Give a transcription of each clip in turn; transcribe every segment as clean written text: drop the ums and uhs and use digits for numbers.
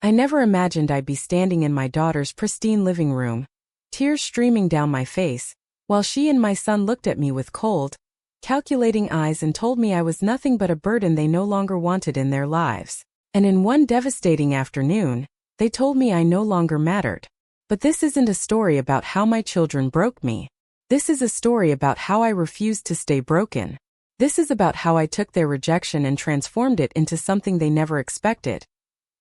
I never imagined I'd be standing in my daughter's pristine living room, tears streaming down my face, while she and my son looked at me with cold, calculating eyes and told me I was nothing but a burden they no longer wanted in their lives. And in one devastating afternoon, they told me I no longer mattered. But this isn't a story about how my children broke me. This is a story about how I refused to stay broken. This is about how I took their rejection and transformed it into something they never expected.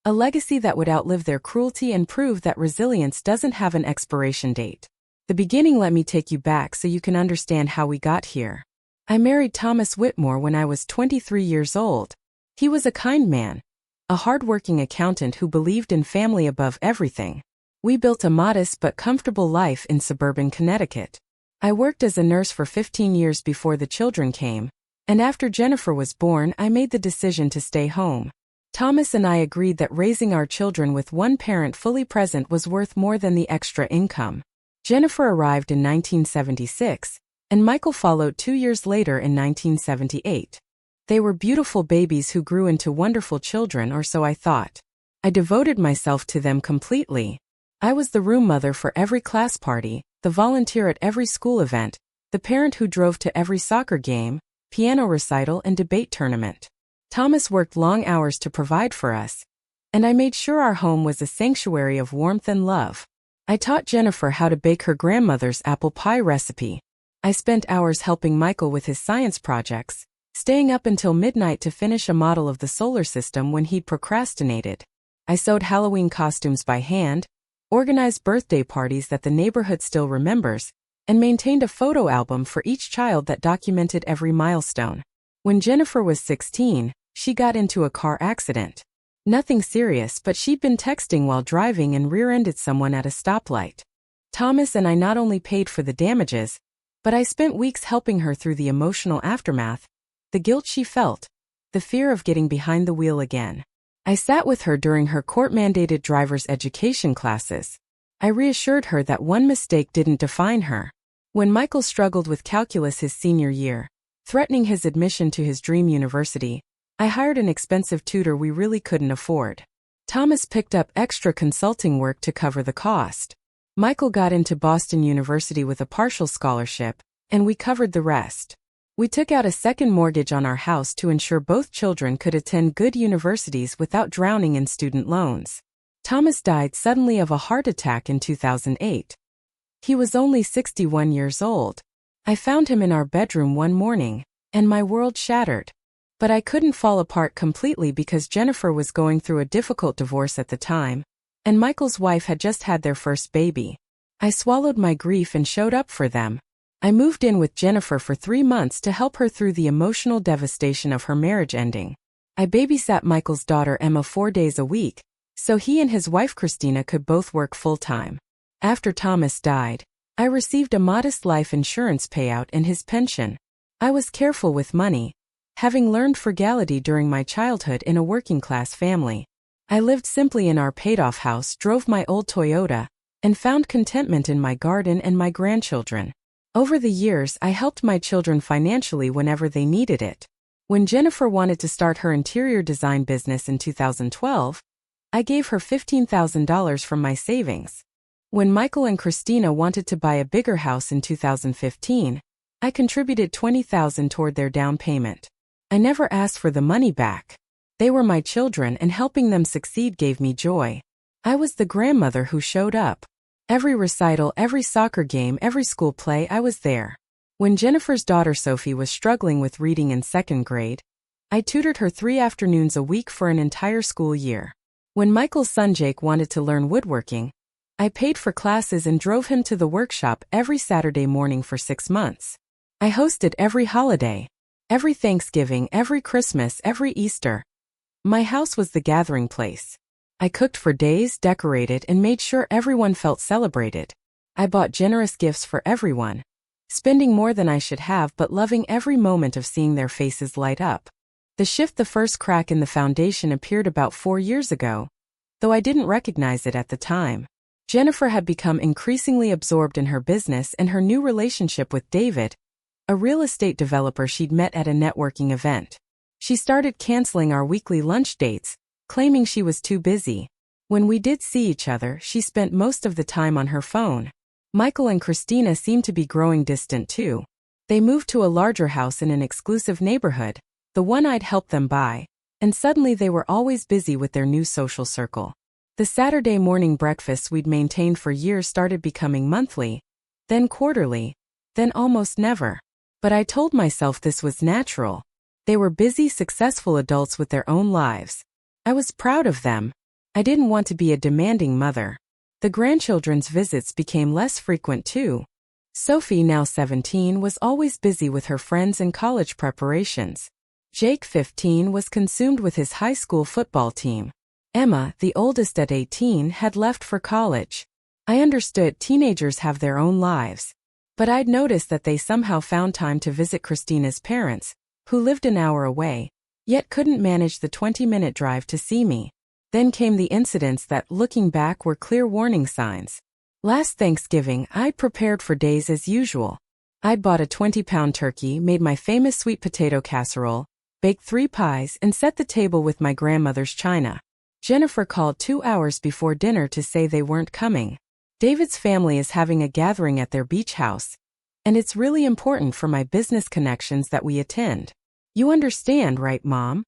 A legacy that would outlive their cruelty and prove that resilience doesn't have an expiration date. The beginning. Let me take you back so you can understand how we got here. I married Thomas Whitmore when I was 23 years old. He was a kind man, a hard-working accountant who believed in family above everything. We built a modest but comfortable life in suburban Connecticut. I worked as a nurse for 15 years before the children came, and after Jennifer was born, I made the decision to stay home. Thomas and I agreed that raising our children with one parent fully present was worth more than the extra income. Jennifer arrived in 1976, and Michael followed 2 years later in 1978. They were beautiful babies who grew into wonderful children, or so I thought. I devoted myself to them completely. I was the room mother for every class party, the volunteer at every school event, the parent who drove to every soccer game, piano recital, and debate tournament. Thomas worked long hours to provide for us, and I made sure our home was a sanctuary of warmth and love. I taught Jennifer how to bake her grandmother's apple pie recipe. I spent hours helping Michael with his science projects, staying up until midnight to finish a model of the solar system when he'd procrastinated. I sewed Halloween costumes by hand, organized birthday parties that the neighborhood still remembers, and maintained a photo album for each child that documented every milestone. When Jennifer was 16, she got into a car accident. Nothing serious, but she'd been texting while driving and rear-ended someone at a stoplight. Thomas and I not only paid for the damages, but I spent weeks helping her through the emotional aftermath, the guilt she felt, the fear of getting behind the wheel again. I sat with her during her court-mandated driver's education classes. I reassured her that one mistake didn't define her. When Michael struggled with calculus his senior year, threatening his admission to his dream university, I hired an expensive tutor we really couldn't afford. Thomas picked up extra consulting work to cover the cost. Michael got into Boston University with a partial scholarship, and we covered the rest. We took out a second mortgage on our house to ensure both children could attend good universities without drowning in student loans. Thomas died suddenly of a heart attack in 2008. He was only 61 years old. I found him in our bedroom one morning, and my world shattered. But I couldn't fall apart completely because Jennifer was going through a difficult divorce at the time, and Michael's wife had just had their first baby. I swallowed my grief and showed up for them. I moved in with Jennifer for 3 months to help her through the emotional devastation of her marriage ending. I babysat Michael's daughter Emma 4 days a week, so he and his wife Christina could both work full-time. After Thomas died, I received a modest life insurance payout and his pension. I was careful with money, having learned frugality during my childhood in a working-class family. I lived simply in our paid-off house, drove my old Toyota, and found contentment in my garden and my grandchildren. Over the years, I helped my children financially whenever they needed it. When Jennifer wanted to start her interior design business in 2012, I gave her $15,000 from my savings. When Michael and Christina wanted to buy a bigger house in 2015, I contributed $20,000 toward their down payment. I never asked for the money back. They were my children, and helping them succeed gave me joy. I was the grandmother who showed up. Every recital, every soccer game, every school play, I was there. When Jennifer's daughter Sophie was struggling with reading in 2nd grade, I tutored her 3 afternoons a week for an entire school year. When Michael's son Jake wanted to learn woodworking, I paid for classes and drove him to the workshop every Saturday morning for 6 months. I hosted every holiday, every Thanksgiving, every Christmas, every Easter. My house was the gathering place. I cooked for days, decorated, and made sure everyone felt celebrated. I bought generous gifts for everyone, spending more than I should have but loving every moment of seeing their faces light up. The first crack in the foundation appeared about 4 years ago, though I didn't recognize it at the time. Jennifer had become increasingly absorbed in her business and her new relationship with David, a real estate developer she'd met at a networking event. She started canceling our weekly lunch dates, claiming she was too busy. When we did see each other, she spent most of the time on her phone. Michael and Christina seemed to be growing distant too. They moved to a larger house in an exclusive neighborhood, the one I'd helped them buy, and suddenly they were always busy with their new social circle. The Saturday morning breakfasts we'd maintained for years started becoming monthly, then quarterly, then almost never. But I told myself this was natural. They were busy, successful adults with their own lives. I was proud of them. I didn't want to be a demanding mother. The grandchildren's visits became less frequent too. Sophie, now 17, was always busy with her friends and college preparations. Jake, 15, was consumed with his high school football team. Emma, the oldest at 18, had left for college. I understood teenagers have their own lives. But I'd noticed that they somehow found time to visit Christina's parents, who lived an hour away, yet couldn't manage the 20-minute drive to see me. Then came the incidents that, looking back, were clear warning signs. Last Thanksgiving, I'd prepared for days as usual. I'd bought a 20-pound turkey, made my famous sweet potato casserole, baked 3 pies, and set the table with my grandmother's china. Jennifer called 2 hours before dinner to say they weren't coming. David's family is having a gathering at their beach house, and it's really important for my business connections that we attend. You understand, right, Mom?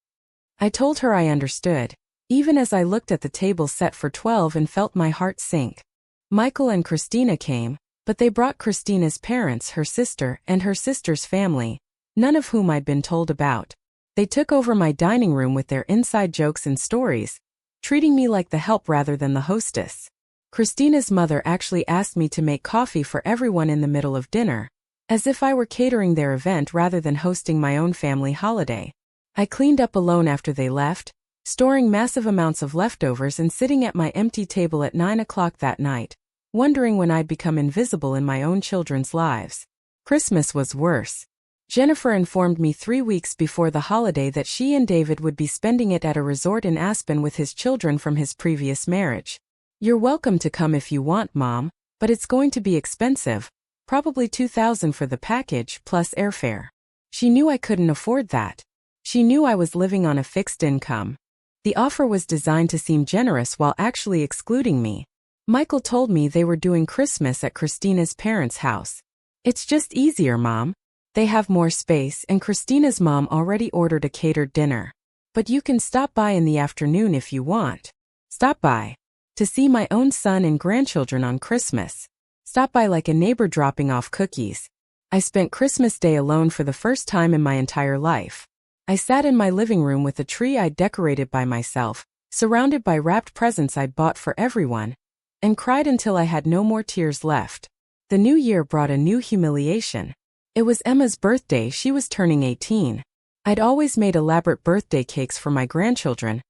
I told her I understood, even as I looked at the table set for 12 and felt my heart sink. Michael and Christina came, but they brought Christina's parents, her sister, and her sister's family, none of whom I'd been told about. They took over my dining room with their inside jokes and stories, treating me like the help rather than the hostess. Christina's mother actually asked me to make coffee for everyone in the middle of dinner, as if I were catering their event rather than hosting my own family holiday. I cleaned up alone after they left, storing massive amounts of leftovers and sitting at my empty table at 9 o'clock that night, wondering when I'd become invisible in my own children's lives. Christmas was worse. Jennifer informed me 3 weeks before the holiday that she and David would be spending it at a resort in Aspen with his children from his previous marriage. You're welcome to come if you want, Mom, but it's going to be expensive, probably $2,000 for the package plus airfare. She knew I couldn't afford that. She knew I was living on a fixed income. The offer was designed to seem generous while actually excluding me. Michael told me they were doing Christmas at Christina's parents' house. It's just easier, Mom. They have more space, and Christina's mom already ordered a catered dinner. But you can stop by in the afternoon if you want. Stop by. To see my own son and grandchildren on Christmas. Stop by like a neighbor dropping off cookies. I spent Christmas Day alone for the first time in my entire life. I sat in my living room with a tree I'd decorated by myself, surrounded by wrapped presents I'd bought for everyone, and cried until I had no more tears left. The new year brought a new humiliation. It was Emma's birthday. She was turning 18. I'd always made elaborate birthday cakes for my grandchildren,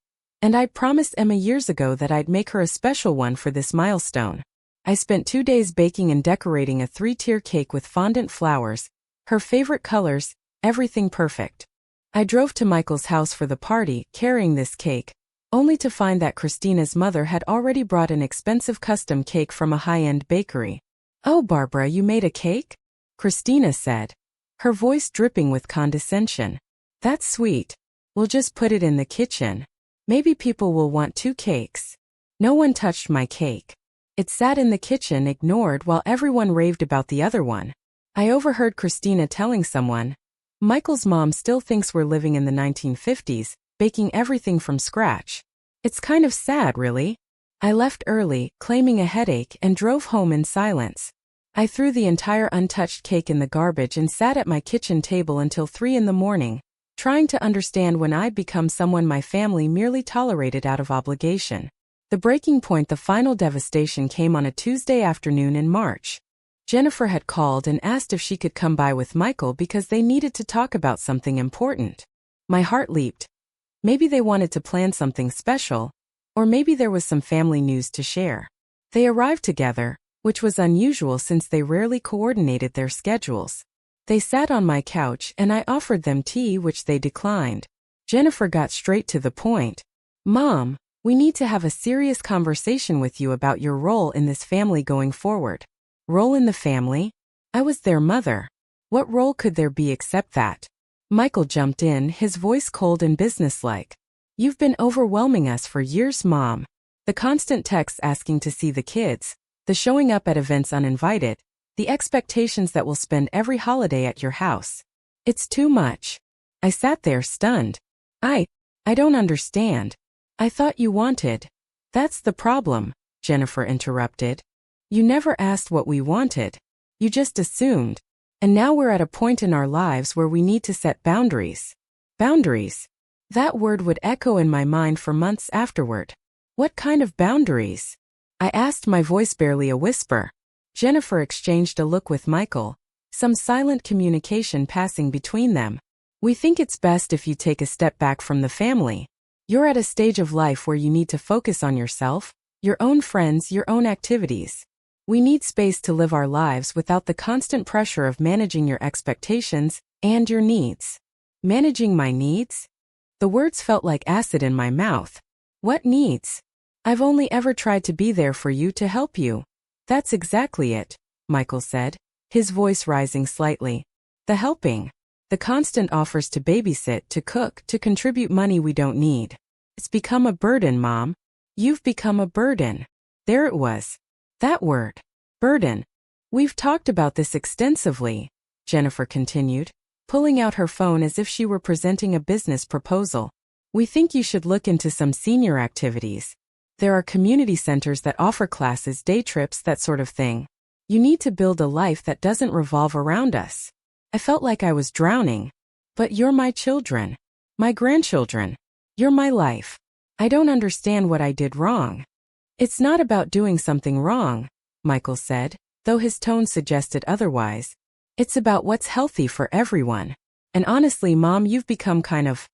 and I'd promised Emma years ago that I'd make her a special one for this milestone. I spent 2 days baking and decorating a 3-tier cake with fondant flowers, her favorite colors, everything perfect. I drove to Michael's house for the party, carrying this cake, only to find that Christina's mother had already brought an expensive custom cake from a high-end bakery. "Oh, Barbara, you made a cake?" Christina said, her voice dripping with condescension. "That's sweet. We'll just put it in the kitchen. Maybe people will want 2 cakes." No one touched my cake. It sat in the kitchen ignored while everyone raved about the other one. I overheard Christina telling someone, "Michael's mom still thinks we're living in the 1950s, baking everything from scratch. It's kind of sad, really." I left early, claiming a headache, and drove home in silence. I threw the entire untouched cake in the garbage and sat at my kitchen table until 3 in the morning, trying to understand when I'd become someone my family merely tolerated out of obligation. The breaking point, the final devastation, came on a Tuesday afternoon in March. Jennifer had called and asked if she could come by with Michael because they needed to talk about something important. My heart leaped. Maybe they wanted to plan something special, or maybe there was some family news to share. They arrived together, which was unusual since they rarely coordinated their schedules. They sat on my couch and I offered them tea, which they declined. Jennifer got straight to the point. "Mom, we need to have a serious conversation with you about your role in this family going forward." Role in the family? I was their mother. What role could there be except that? Michael jumped in, his voice cold and businesslike. "You've been overwhelming us for years, Mom. The constant texts asking to see the kids, the showing up at events uninvited, the expectations that we'll spend every holiday at your house. It's too much. I sat there stunned. I don't understand. I thought you wanted. That's the problem, Jennifer interrupted. You never asked what we wanted. You just assumed. And now we're at a point in our lives where we need to set boundaries. Boundaries. That word would echo in my mind for months afterward. What kind of boundaries? I asked, my voice barely a whisper. Jennifer exchanged a look with Michael, some silent communication passing between them. We think it's best if you take a step back from the family. You're at a stage of life where you need to focus on yourself, your own friends, your own activities. We need space to live our lives without the constant pressure of managing your expectations and your needs. Managing my needs? The words felt like acid in my mouth. What needs? I've only ever tried to be there for you, to help you. That's exactly it, Michael said, his voice rising slightly. The helping. The constant offers to babysit, to cook, to contribute money we don't need. It's become a burden, Mom. You've become a burden. There it was. That word. Burden. We've talked about this extensively, Jennifer continued, pulling out her phone as if she were presenting a business proposal. We think you should look into some senior activities. There are community centers that offer classes, day trips, that sort of thing. You need to build a life that doesn't revolve around us. I felt like I was drowning. But you're my children. My grandchildren. You're my life. I don't understand what I did wrong. It's not about doing something wrong, Michael said, though his tone suggested otherwise. It's about what's healthy for everyone. And honestly, Mom, you've become kind of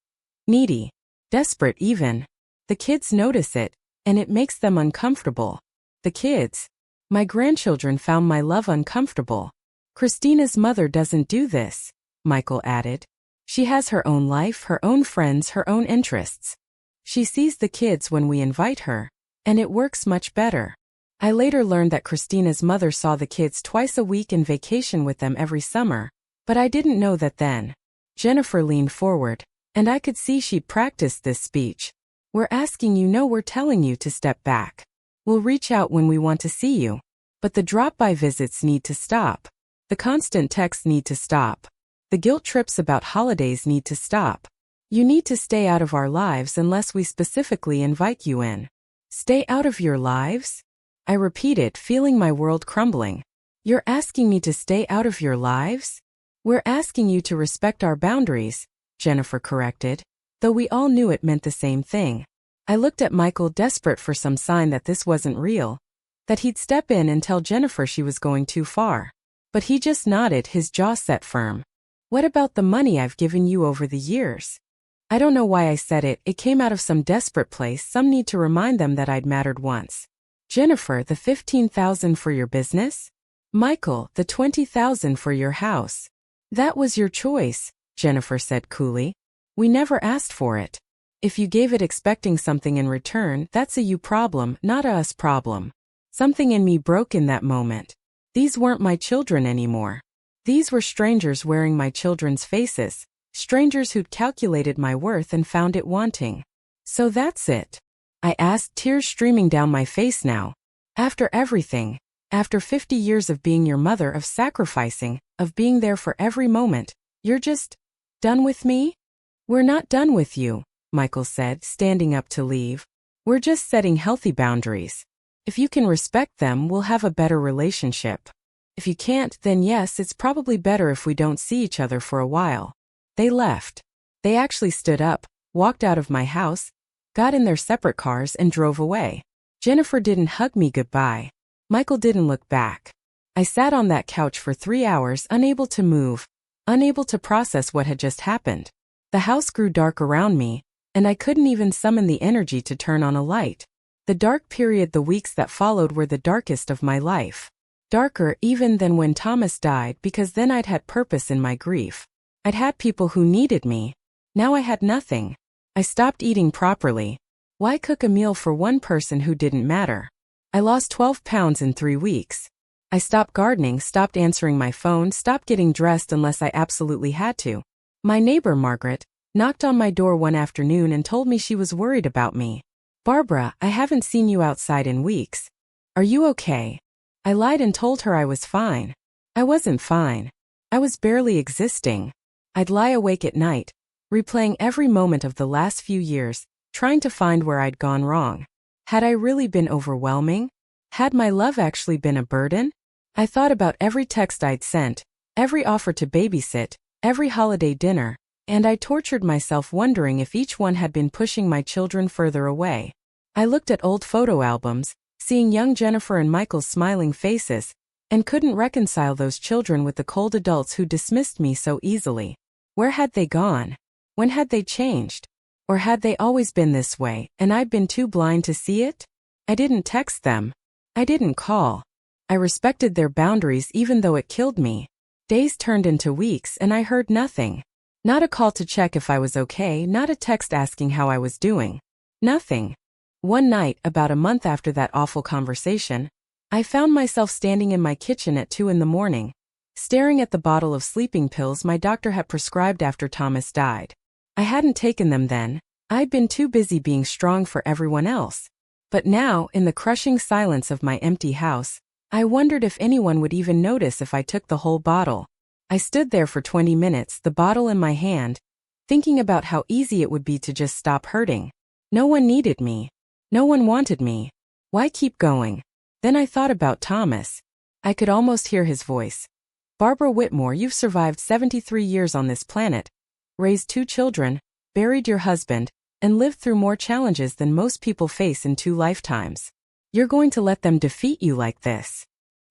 needy. Desperate even. The kids notice it, and it makes them uncomfortable. The kids. My grandchildren found my love uncomfortable. Christina's mother doesn't do this, Michael added. She has her own life, her own friends, her own interests. She sees the kids when we invite her, and it works much better. I later learned that Christina's mother saw the kids twice a week and vacation with them every summer, but I didn't know that then. Jennifer leaned forward, and I could see she'd practiced this speech. We're asking you, no, we're telling you to step back. We'll reach out when we want to see you. But the drop-by visits need to stop. The constant texts need to stop. The guilt trips about holidays need to stop. You need to stay out of our lives unless we specifically invite you in. Stay out of your lives? I repeated, feeling my world crumbling. You're asking me to stay out of your lives? We're asking you to respect our boundaries, Jennifer corrected, though we all knew it meant the same thing. I looked at Michael, desperate for some sign that this wasn't real, that he'd step in and tell Jennifer she was going too far. But he just nodded, his jaw set firm. What about the money I've given you over the years? I don't know why I said it, it came out of some desperate place, some need to remind them that I'd mattered once. Jennifer, the $15,000 for your business? Michael, the $20,000 for your house. That was your choice, Jennifer said coolly. We never asked for it. If you gave it expecting something in return, that's a you problem, not a us problem. Something in me broke in that moment. These weren't my children anymore. These were strangers wearing my children's faces, strangers who'd calculated my worth and found it wanting. So that's it? I asked, tears streaming down my face now. After everything, after 50 years of being your mother, of sacrificing, of being there for every moment, you're just done with me? We're not done with you, Michael said, standing up to leave. We're just setting healthy boundaries. If you can respect them, we'll have a better relationship. If you can't, then yes, it's probably better if we don't see each other for a while. They left. They actually stood up, walked out of my house, got in their separate cars and drove away. Jennifer didn't hug me goodbye. Michael didn't look back. I sat on that couch for 3 hours, unable to move, unable to process what had just happened. The house grew dark around me, and I couldn't even summon the energy to turn on a light. The dark period, the weeks that followed, were the darkest of my life. Darker even than when Thomas died, because then I'd had purpose in my grief. I'd had people who needed me. Now I had nothing. I stopped eating properly. Why cook a meal for one person who didn't matter? I lost 12 pounds in 3 weeks. I stopped gardening, stopped answering my phone, stopped getting dressed unless I absolutely had to. My neighbor, Margaret, knocked on my door one afternoon and told me she was worried about me. Barbara, I haven't seen you outside in weeks. Are you okay? I lied and told her I was fine. I wasn't fine. I was barely existing. I'd lie awake at night, replaying every moment of the last few years, trying to find where I'd gone wrong. Had I really been overwhelming? Had my love actually been a burden? I thought about every text I'd sent, every offer to babysit, every holiday dinner, and I tortured myself wondering if each one had been pushing my children further away. I looked at old photo albums, seeing young Jennifer and Michael's smiling faces, and couldn't reconcile those children with the cold adults who dismissed me so easily. Where had they gone? When had they changed? Or had they always been this way, and I'd been too blind to see it? I didn't text them. I didn't call. I respected their boundaries even though it killed me. Days turned into weeks and I heard nothing. Not a call to check if I was okay, not a text asking how I was doing. Nothing. One night, about a month after that awful conversation, I found myself standing in my kitchen at 2 a.m, staring at the bottle of sleeping pills my doctor had prescribed after Thomas died. I hadn't taken them then. I'd been too busy being strong for everyone else. But now, in the crushing silence of my empty house, I wondered if anyone would even notice if I took the whole bottle. I stood there for 20 minutes, the bottle in my hand, thinking about how easy it would be to just stop hurting. No one needed me. No one wanted me. Why keep going? Then I thought about Thomas. I could almost hear his voice. Barbara Whitmore, you've survived 73 years on this planet, raised 2 children, buried your husband, and lived through more challenges than most people face in 2 lifetimes. You're going to let them defeat you like this?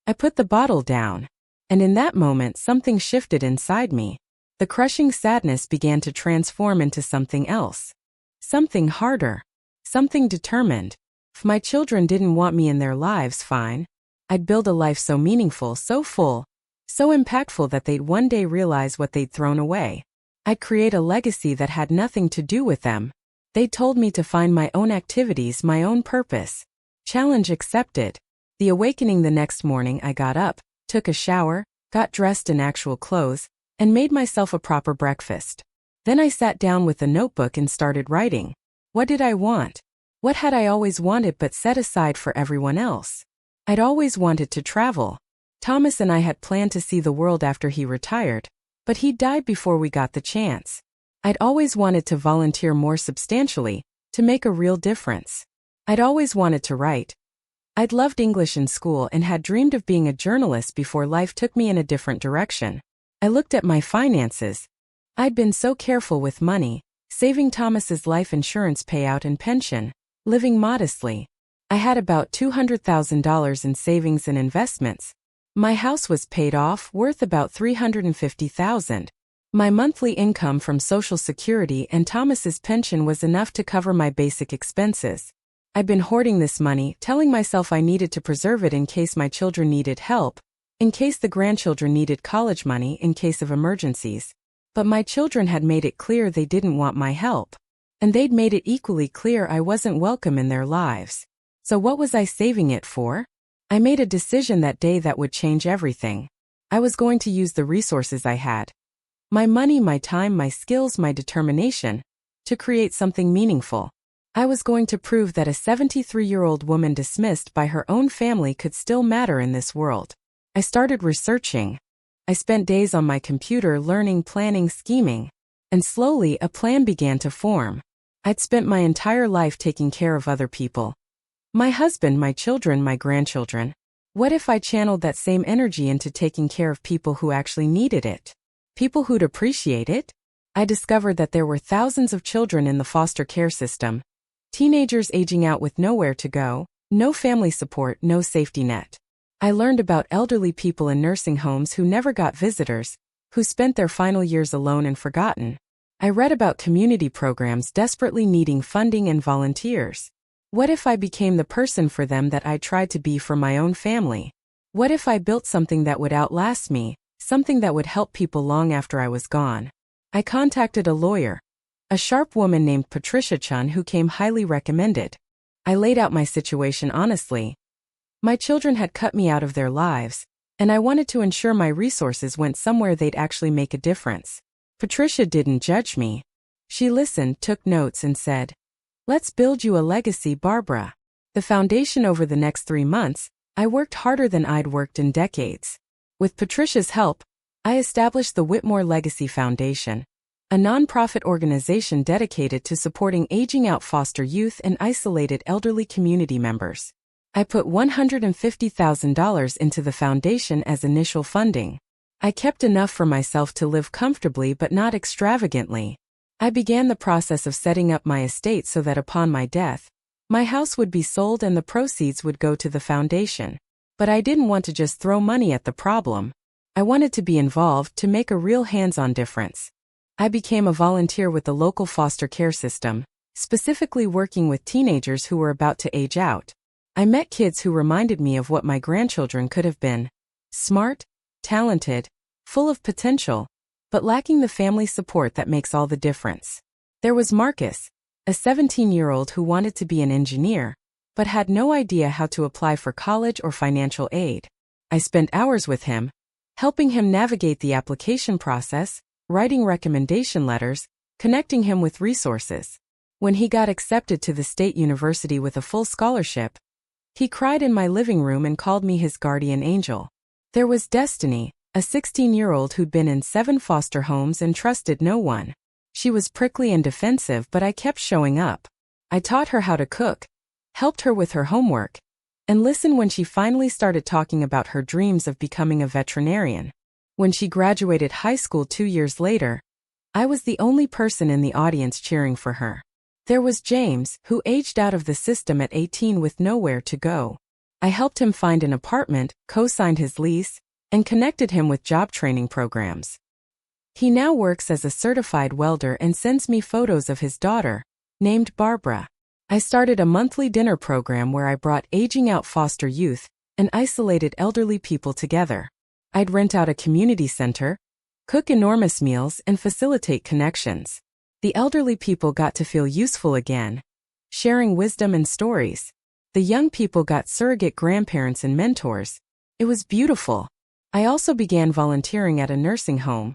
I put the bottle down. And in that moment something shifted inside me. The crushing sadness began to transform into something else. Something harder. Something determined. If my children didn't want me in their lives, fine. I'd build a life so meaningful, so full, so impactful that they'd one day realize what they'd thrown away. I'd create a legacy that had nothing to do with them. They told me to find my own activities, my own purpose. Challenge accepted. The awakening the next morning, I got up, took a shower, got dressed in actual clothes, and made myself a proper breakfast. Then I sat down with a notebook and started writing. What did I want? What had I always wanted but set aside for everyone else? I'd always wanted to travel. Thomas and I had planned to see the world after he retired, but he died before we got the chance. I'd always wanted to volunteer more substantially, to make a real difference. I'd always wanted to write. I'd loved English in school and had dreamed of being a journalist before life took me in a different direction. I looked at my finances. I'd been so careful with money, saving Thomas's life insurance payout and pension, living modestly. I had about $200,000 in savings and investments. My house was paid off, worth about $350,000. My monthly income from Social Security and Thomas's pension was enough to cover my basic expenses. I'd been hoarding this money, telling myself I needed to preserve it in case my children needed help, in case the grandchildren needed college money in case of emergencies. But my children had made it clear they didn't want my help. And they'd made it equally clear I wasn't welcome in their lives. So what was I saving it for? I made a decision that day that would change everything. I was going to use the resources I had. My money, my time, my skills, my determination, to create something meaningful. I was going to prove that a 73-year-old woman dismissed by her own family could still matter in this world. I started researching. I spent days on my computer learning, planning, scheming. And slowly a plan began to form. I'd spent my entire life taking care of other people. My husband, my children, my grandchildren. What if I channeled that same energy into taking care of people who actually needed it? People who'd appreciate it? I discovered that there were thousands of children in the foster care system. Teenagers aging out with nowhere to go, no family support, no safety net. I learned about elderly people in nursing homes who never got visitors, who spent their final years alone and forgotten. I read about community programs desperately needing funding and volunteers. What if I became the person for them that I tried to be for my own family? What if I built something that would outlast me, something that would help people long after I was gone? I contacted a lawyer. A sharp woman named Patricia Chun who came highly recommended. I laid out my situation honestly. My children had cut me out of their lives, and I wanted to ensure my resources went somewhere they'd actually make a difference. Patricia didn't judge me. She listened, took notes, and said, Let's build you a legacy, Barbara. The foundation. Over the next 3 months, I worked harder than I'd worked in decades. With Patricia's help, I established the Whitmore Legacy Foundation, a nonprofit organization dedicated to supporting aging-out foster youth and isolated elderly community members. I put $150,000 into the foundation as initial funding. I kept enough for myself to live comfortably but not extravagantly. I began the process of setting up my estate so that upon my death, my house would be sold and the proceeds would go to the foundation. But I didn't want to just throw money at the problem. I wanted to be involved to make a real hands-on difference. I became a volunteer with the local foster care system, specifically working with teenagers who were about to age out. I met kids who reminded me of what my grandchildren could have been: smart, talented, full of potential, but lacking the family support that makes all the difference. There was Marcus, a 17-year-old who wanted to be an engineer, but had no idea how to apply for college or financial aid. I spent hours with him, helping him navigate the application process, writing recommendation letters, connecting him with resources. When he got accepted to the state university with a full scholarship, he cried in my living room and called me his guardian angel. There was Destiny, a 16-year-old who'd been in 7 foster homes and trusted no one. She was prickly and defensive, but I kept showing up. I taught her how to cook, helped her with her homework, and listened when she finally started talking about her dreams of becoming a veterinarian. When she graduated high school 2 years later, I was the only person in the audience cheering for her. There was James, who aged out of the system at 18 with nowhere to go. I helped him find an apartment, co-signed his lease, and connected him with job training programs. He now works as a certified welder and sends me photos of his daughter, named Barbara. I started a monthly dinner program where I brought aging-out foster youth and isolated elderly people together. I'd rent out a community center, cook enormous meals, and facilitate connections. The elderly people got to feel useful again, sharing wisdom and stories. The young people got surrogate grandparents and mentors. It was beautiful. I also began volunteering at a nursing home,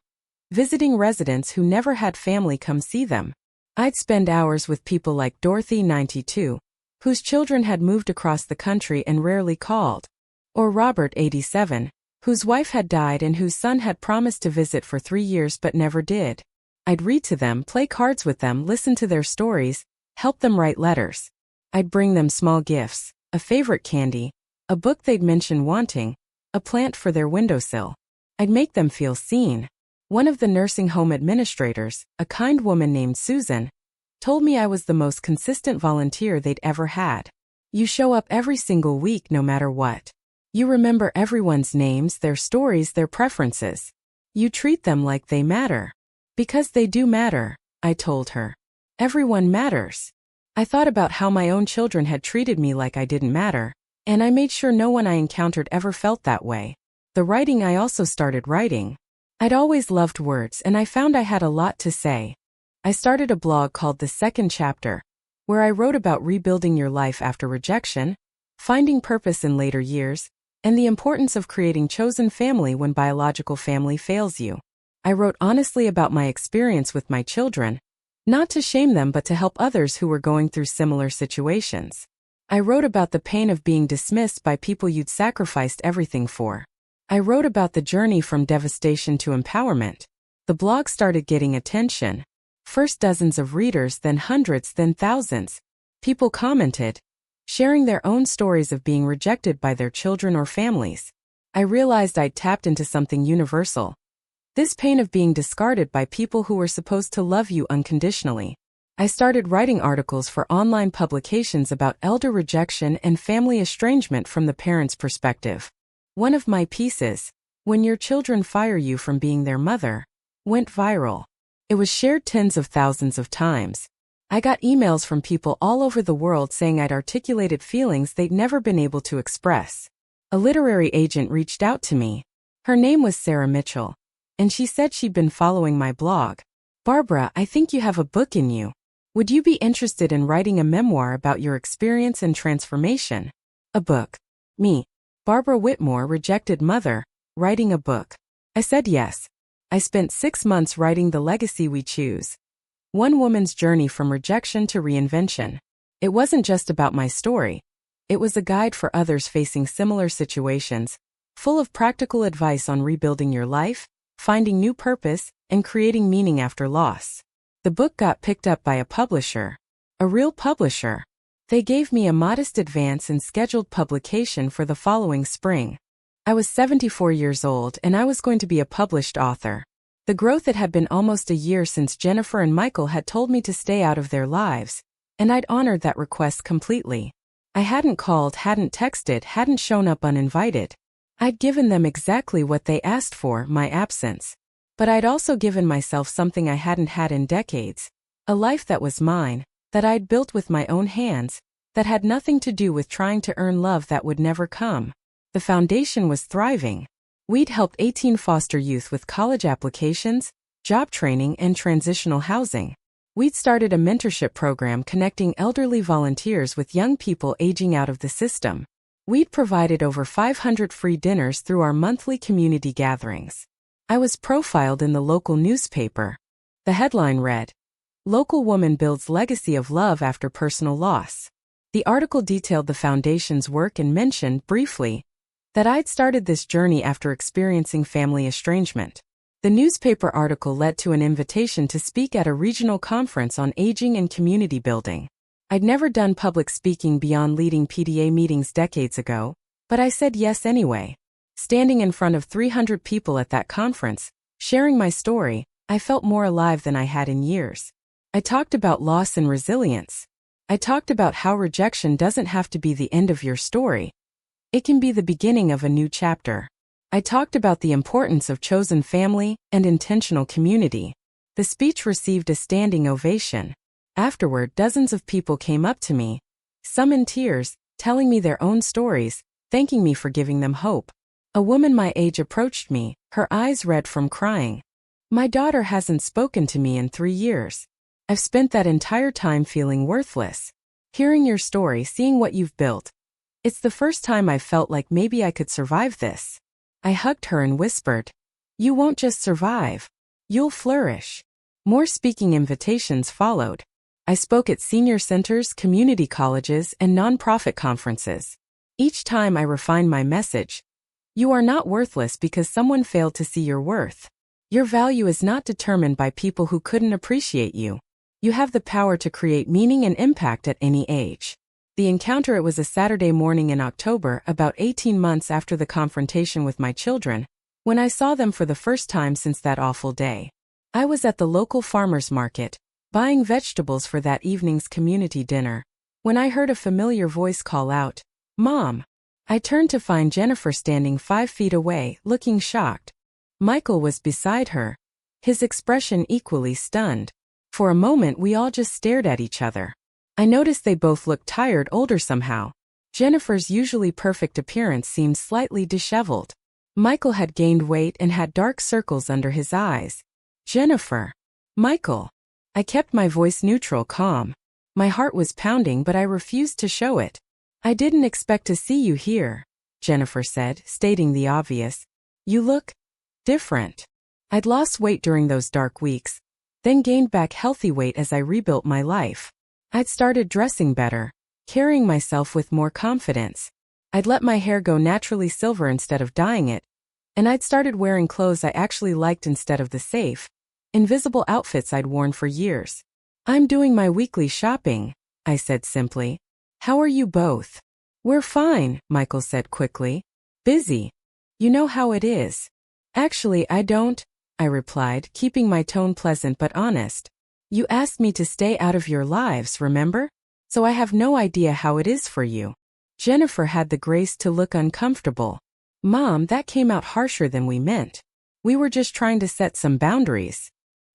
visiting residents who never had family come see them. I'd spend hours with people like Dorothy, 92, whose children had moved across the country and rarely called, or Robert, 87, whose wife had died and whose son had promised to visit for 3 years but never did. I'd read to them, play cards with them, listen to their stories, help them write letters. I'd bring them small gifts, a favorite candy, a book they'd mention wanting, a plant for their windowsill. I'd make them feel seen. One of the nursing home administrators, a kind woman named Susan, told me I was the most consistent volunteer they'd ever had. You show up every single week no matter what. You remember everyone's names, their stories, their preferences. You treat them like they matter. Because they do matter, I told her. Everyone matters. I thought about how my own children had treated me like I didn't matter, and I made sure no one I encountered ever felt that way. The writing. I also started writing. I'd always loved words and I found I had a lot to say. I started a blog called The Second Chapter, where I wrote about rebuilding your life after rejection, finding purpose in later years, and the importance of creating chosen family when biological family fails you. I wrote honestly about my experience with my children, not to shame them but to help others who were going through similar situations. I wrote about the pain of being dismissed by people you'd sacrificed everything for. I wrote about the journey from devastation to empowerment. The blog started getting attention. First dozens of readers, then hundreds, then thousands. People commented, sharing their own stories of being rejected by their children or families. I realized I'd tapped into something universal. This pain of being discarded by people who were supposed to love you unconditionally. I started writing articles for online publications about elder rejection and family estrangement from the parent's perspective. One of my pieces, When Your Children Fire You from Being Their Mother, went viral. It was shared tens of thousands of times. I got emails from people all over the world saying I'd articulated feelings they'd never been able to express. A literary agent reached out to me. Her name was Sarah Mitchell, and she said she'd been following my blog. Barbara, I think you have a book in you. Would you be interested in writing a memoir about your experience and transformation? A book. Me, Barbara Whitmore, rejected mother, writing a book. I said yes. I spent 6 months writing The Legacy We Choose. One woman's journey from rejection to reinvention. It wasn't just about my story. It was a guide for others facing similar situations, full of practical advice on rebuilding your life, finding new purpose, and creating meaning after loss. The book got picked up by a publisher. A real publisher. They gave me a modest advance and scheduled publication for the following spring. I was 74 years old and I was going to be a published author. The growth. It had been almost a year since Jennifer and Michael had told me to stay out of their lives, and I'd honored that request completely. I hadn't called, hadn't texted, hadn't shown up uninvited. I'd given them exactly what they asked for, my absence. But I'd also given myself something I hadn't had in decades. A life that was mine, that I'd built with my own hands, that had nothing to do with trying to earn love that would never come. The foundation was thriving. We'd helped 18 foster youth with college applications, job training, and transitional housing. We'd started a mentorship program connecting elderly volunteers with young people aging out of the system. We'd provided over 500 free dinners through our monthly community gatherings. I was profiled in the local newspaper. The headline read, "Local Woman Builds Legacy of Love After Personal Loss." The article detailed the foundation's work and mentioned, briefly, that I'd started this journey after experiencing family estrangement. The newspaper article led to an invitation to speak at a regional conference on aging and community building. I'd never done public speaking beyond leading PDA meetings decades ago, but I said yes anyway. Standing in front of 300 people at that conference, sharing my story, I felt more alive than I had in years. I talked about loss and resilience. I talked about how rejection doesn't have to be the end of your story. It can be the beginning of a new chapter. I talked about the importance of chosen family and intentional community. The speech received a standing ovation. Afterward, dozens of people came up to me, some in tears, telling me their own stories, thanking me for giving them hope. A woman my age approached me, her eyes red from crying. "My daughter hasn't spoken to me in 3 years. I've spent that entire time feeling worthless. Hearing your story, seeing what you've built, it's the first time I've felt like maybe I could survive this." I hugged her and whispered, "You won't just survive. You'll flourish." More speaking invitations followed. I spoke at senior centers, community colleges, and nonprofit conferences. Each time I refined my message. You are not worthless because someone failed to see your worth. Your value is not determined by people who couldn't appreciate you. You have the power to create meaning and impact at any age. The encounter. It was a Saturday morning in October, about 18 months after the confrontation with my children, when I saw them for the first time since that awful day. I was at the local farmer's market, buying vegetables for that evening's community dinner, when I heard a familiar voice call out, "Mom." I turned to find Jennifer standing 5 feet away, looking shocked. Michael was beside her, his expression equally stunned. For a moment we all just stared at each other. I noticed they both looked tired, older somehow. Jennifer's usually perfect appearance seemed slightly disheveled. Michael had gained weight and had dark circles under his eyes. "Jennifer." "Michael." I kept my voice neutral, calm. My heart was pounding, but I refused to show it. "I didn't expect to see you here," Jennifer said, stating the obvious. "You look different." I'd lost weight during those dark weeks, then gained back healthy weight as I rebuilt my life. I'd started dressing better, carrying myself with more confidence. I'd let my hair go naturally silver instead of dyeing it, and I'd started wearing clothes I actually liked instead of the safe, invisible outfits I'd worn for years. "I'm doing my weekly shopping," I said simply. "How are you both?" "We're fine," Michael said quickly. "Busy. You know how it is." "Actually, I don't," I replied, keeping my tone pleasant but honest. "You asked me to stay out of your lives, remember? So I have no idea how it is for you." Jennifer had the grace to look uncomfortable. "Mom, that came out harsher than we meant. We were just trying to set some boundaries."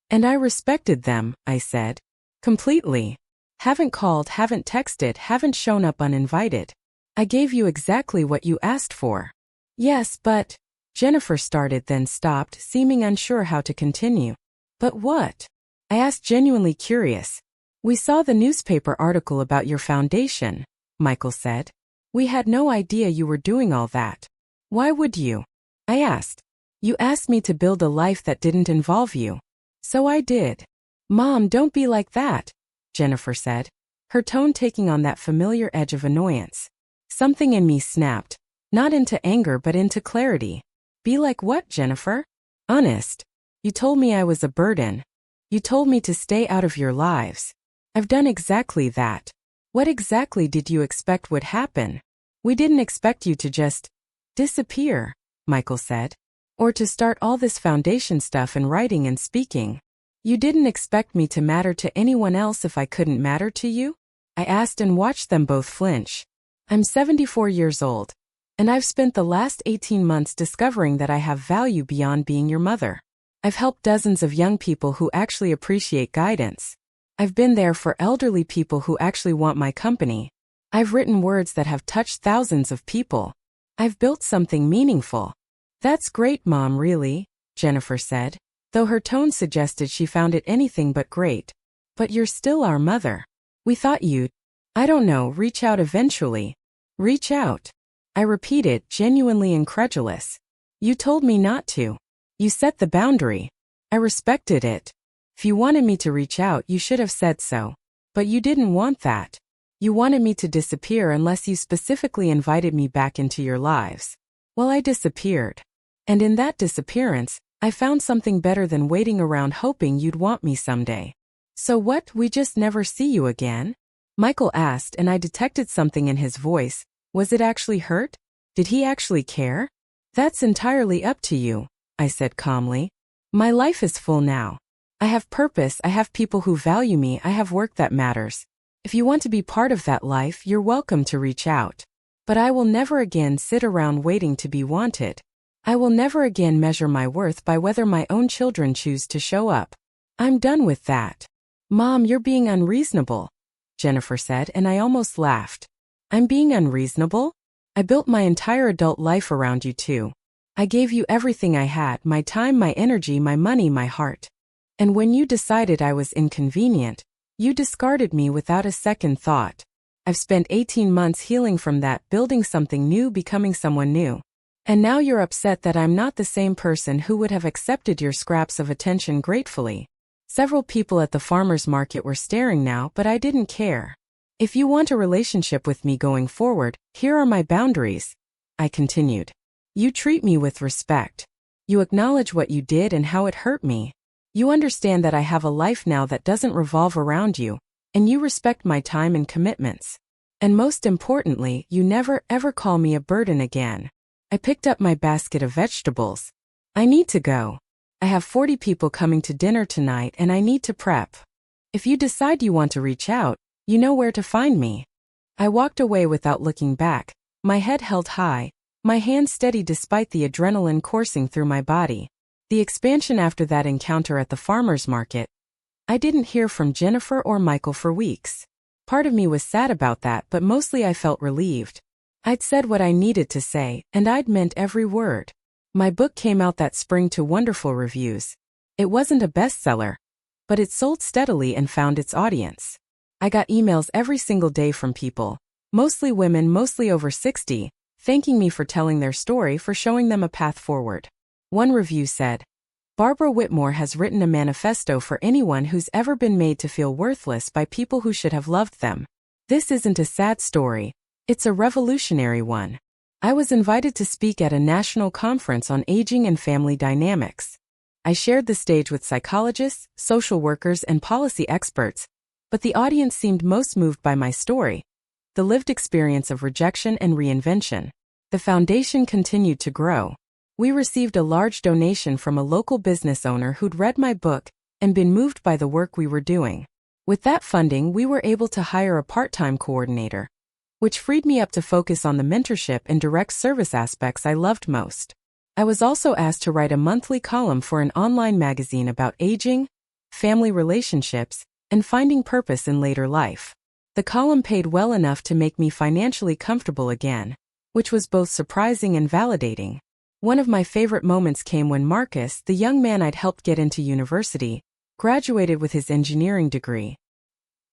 "And I respected them," I said. "Completely. Haven't called, haven't texted, haven't shown up uninvited. I gave you exactly what you asked for." "Yes, but," Jennifer started, then stopped, seeming unsure how to continue. "But what?" I asked, genuinely curious. "We saw the newspaper article about your foundation," Michael said. "We had no idea you were doing all that." "Why would you?" I asked. "You asked me to build a life that didn't involve you. So I did." Mom, don't be like that, Jennifer said, her tone taking on that familiar edge of annoyance. Something in me snapped, not into anger but into clarity. Be like what, Jennifer? Honest. You told me I was a burden. You told me to stay out of your lives. I've done exactly that. What exactly did you expect would happen? We didn't expect you to just disappear, Michael said. Or to start all this foundation stuff in writing and speaking. You didn't expect me to matter to anyone else if I couldn't matter to you? I asked and watched them both flinch. I'm 74 years old, and I've spent the last 18 months discovering that I have value beyond being your mother. I've helped dozens of young people who actually appreciate guidance. I've been there for elderly people who actually want my company. I've written words that have touched thousands of people. I've built something meaningful. That's great, Mom, really, Jennifer said, though her tone suggested she found it anything but great. But you're still our mother. We thought you'd, I don't know, reach out eventually. Reach out. I repeated, genuinely incredulous. You told me not to. You set the boundary. I respected it. If you wanted me to reach out, you should have said so. But you didn't want that. You wanted me to disappear unless you specifically invited me back into your lives. Well, I disappeared. And in that disappearance, I found something better than waiting around hoping you'd want me someday. So what, we just never see you again? Michael asked, and I detected something in his voice. Was it actually hurt? Did he actually care? That's entirely up to you, I said calmly. My life is full now. I have purpose, I have people who value me, I have work that matters. If you want to be part of that life, you're welcome to reach out. But I will never again sit around waiting to be wanted. I will never again measure my worth by whether my own children choose to show up. I'm done with that. Mom, you're being unreasonable, Jennifer said, and I almost laughed. I'm being unreasonable? I built my entire adult life around you too. I gave you everything I had, my time, my energy, my money, my heart. And when you decided I was inconvenient, you discarded me without a second thought. I've spent 18 months healing from that, building something new, becoming someone new. And now you're upset that I'm not the same person who would have accepted your scraps of attention gratefully. Several people at the farmer's market were staring now, but I didn't care. If you want a relationship with me going forward, here are my boundaries, I continued. You treat me with respect. You acknowledge what you did and how it hurt me. You understand that I have a life now that doesn't revolve around you, and you respect my time and commitments. And most importantly, you never ever call me a burden again. I picked up my basket of vegetables. I need to go. I have 40 people coming to dinner tonight and I need to prep. If you decide you want to reach out, you know where to find me. I walked away without looking back, my head held high, my hands steady despite the adrenaline coursing through my body. The expansion after that encounter at the farmer's market. I didn't hear from Jennifer or Michael for weeks. Part of me was sad about that, but mostly I felt relieved. I'd said what I needed to say, and I'd meant every word. My book came out that spring to wonderful reviews. It wasn't a bestseller, but it sold steadily and found its audience. I got emails every single day from people, mostly women, mostly over 60, thanking me for telling their story, for showing them a path forward. One review said, Barbara Whitmore has written a manifesto for anyone who's ever been made to feel worthless by people who should have loved them. This isn't a sad story, it's a revolutionary one. I was invited to speak at a national conference on aging and family dynamics. I shared the stage with psychologists, social workers, and policy experts, but the audience seemed most moved by my story, the lived experience of rejection and reinvention. The foundation continued to grow. We received a large donation from a local business owner who'd read my book and been moved by the work we were doing. With that funding, we were able to hire a part-time coordinator, which freed me up to focus on the mentorship and direct service aspects I loved most. I was also asked to write a monthly column for an online magazine about aging, family relationships, and finding purpose in later life. The column paid well enough to make me financially comfortable again, which was both surprising and validating. One of my favorite moments came when Marcus, the young man I'd helped get into university, graduated with his engineering degree.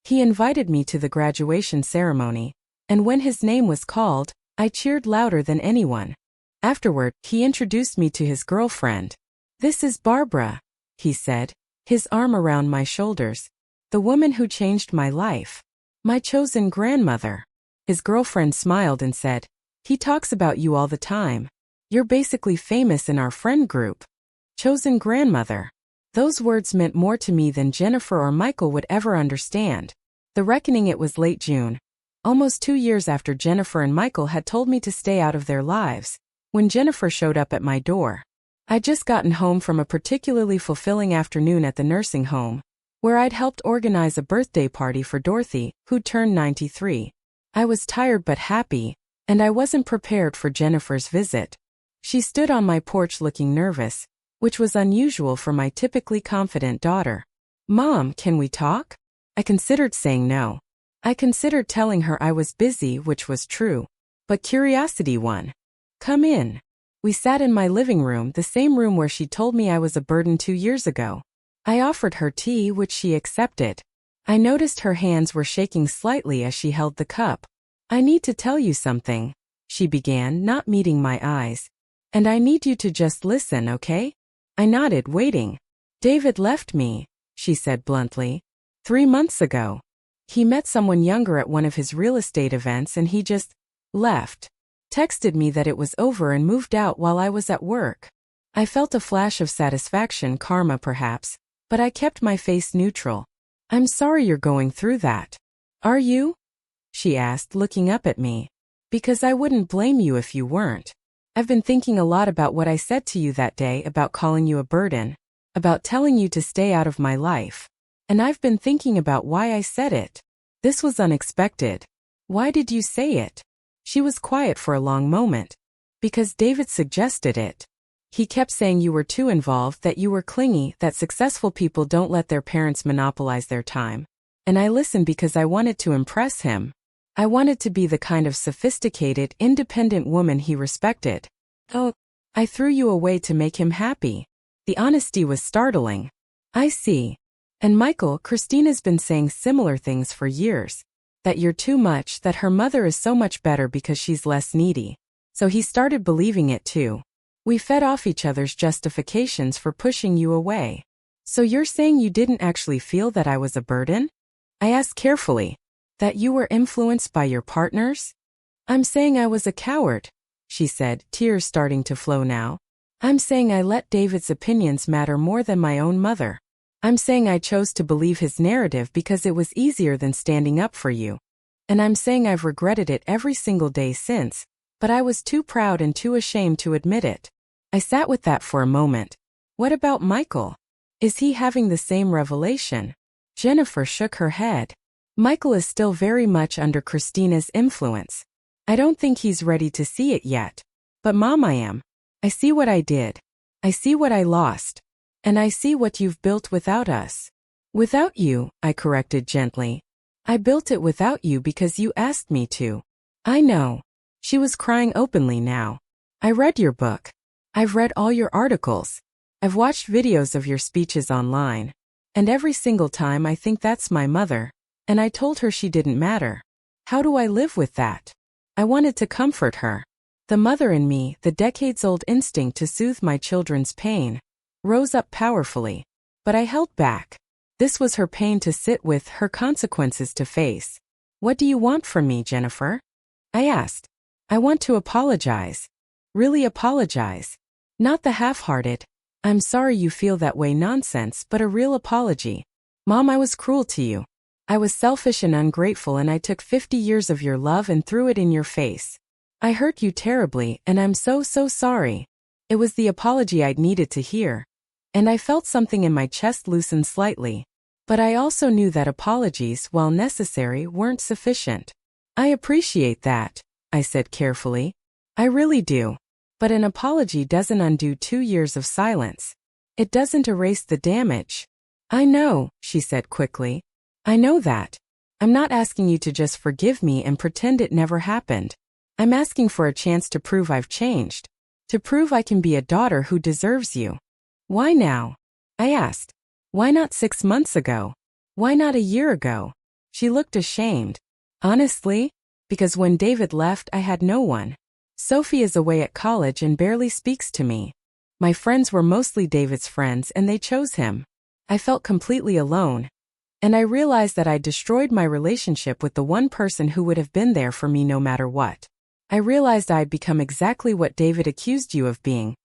He invited me to the graduation ceremony, and when his name was called, I cheered louder than anyone. Afterward, he introduced me to his girlfriend. This is Barbara, he said. his arm around my shoulders. The woman who changed my life. My chosen grandmother. His girlfriend smiled and said, "He talks about you all the time. You're basically famous in our friend group." Chosen grandmother. Those words meant more to me than Jennifer or Michael would ever understand. The reckoning. It was late June. Almost 2 years after Jennifer and Michael had told me to stay out of their lives, when Jennifer showed up at my door. I'd just gotten home from a particularly fulfilling afternoon at the nursing home, where I'd helped organize a birthday party for Dorothy, who'd turned 93. I was tired but happy, and I wasn't prepared for Jennifer's visit. She stood on my porch looking nervous, which was unusual for my typically confident daughter. "Mom, can we talk?" I considered saying no. I considered telling her I was busy, which was true. But curiosity won. "Come in." We sat in my living room, the same room where she told me I was a burden 2 years ago. I offered her tea, which she accepted. I noticed her hands were shaking slightly as she held the cup. "I need to tell you something," she began, not meeting my eyes. "And I need you to just listen, okay?" I nodded, waiting. "David left me," she said bluntly. 3 months ago. He met someone younger at one of his real estate events and he just left. Texted me that it was over and moved out while I was at work. I felt a flash of satisfaction, karma perhaps, but I kept my face neutral. "I'm sorry you're going through that." "Are you?" she asked, looking up at me. "Because I wouldn't blame you if you weren't. I've been thinking a lot about what I said to you that day, about calling you a burden, about telling you to stay out of my life. And I've been thinking about why I said it. This was unexpected. Why did you say it?" She was quiet for a long moment. "Because David suggested it. He kept saying you were too involved, that you were clingy, that successful people don't let their parents monopolize their time. And I listened because I wanted to impress him. I wanted to be the kind of sophisticated, independent woman he respected. Oh, I threw you away to make him happy." The honesty was startling. "I see. And Michael, Christina's been saying similar things for years. That you're too much, that her mother is so much better because she's less needy. So he started believing it too. We fed off each other's justifications for pushing you away." "So you're saying you didn't actually feel that I was a burden?" I asked carefully. "That you were influenced by your partners?" "I'm saying I was a coward," she said, tears starting to flow now. "I'm saying I let David's opinions matter more than my own mother. I'm saying I chose to believe his narrative because it was easier than standing up for you. And I'm saying I've regretted it every single day since, but I was too proud and too ashamed to admit it." I sat with that for a moment. "What about Michael? Is he having the same revelation?" Jennifer shook her head. "Michael is still very much under Christina's influence. I don't think he's ready to see it yet. But Mom, I am. I see what I did. I see what I lost. And I see what you've built without us." "Without you," I corrected gently. "I built it without you because you asked me to." "I know." She was crying openly now. "I read your book. I've read all your articles. I've watched videos of your speeches online. And every single time I think that's my mother. And I told her she didn't matter. How do I live with that?" I wanted to comfort her. The mother in me, the decades-old instinct to soothe my children's pain, rose up powerfully. But I held back. This was her pain to sit with, her consequences to face. "What do you want from me, Jennifer?" I asked. "I want to apologize. Really apologize. Not the half-hearted, 'I'm sorry you feel that way' nonsense, but a real apology. Mom, I was cruel to you. I was selfish and ungrateful, and I took 50 years of your love and threw it in your face. I hurt you terribly, and I'm so sorry." It was the apology I'd needed to hear. And I felt something in my chest loosen slightly. But I also knew that apologies, while necessary, weren't sufficient. "I appreciate that," I said carefully. "I really do. But an apology doesn't undo 2 years of silence. It doesn't erase the damage." "I know," she said quickly. "I know that. I'm not asking you to just forgive me and pretend it never happened. I'm asking for a chance to prove I've changed. To prove I can be a daughter who deserves you." "Why now?" I asked. "Why not 6 months ago? Why not a year ago?" She looked ashamed. "Honestly, because when David left I had no one. Sophie is away at college and barely speaks to me. My friends were mostly David's friends and they chose him. I felt completely alone. And I realized that I'd destroyed my relationship with the one person who would have been there for me no matter what. I realized I'd become exactly what David accused you of being.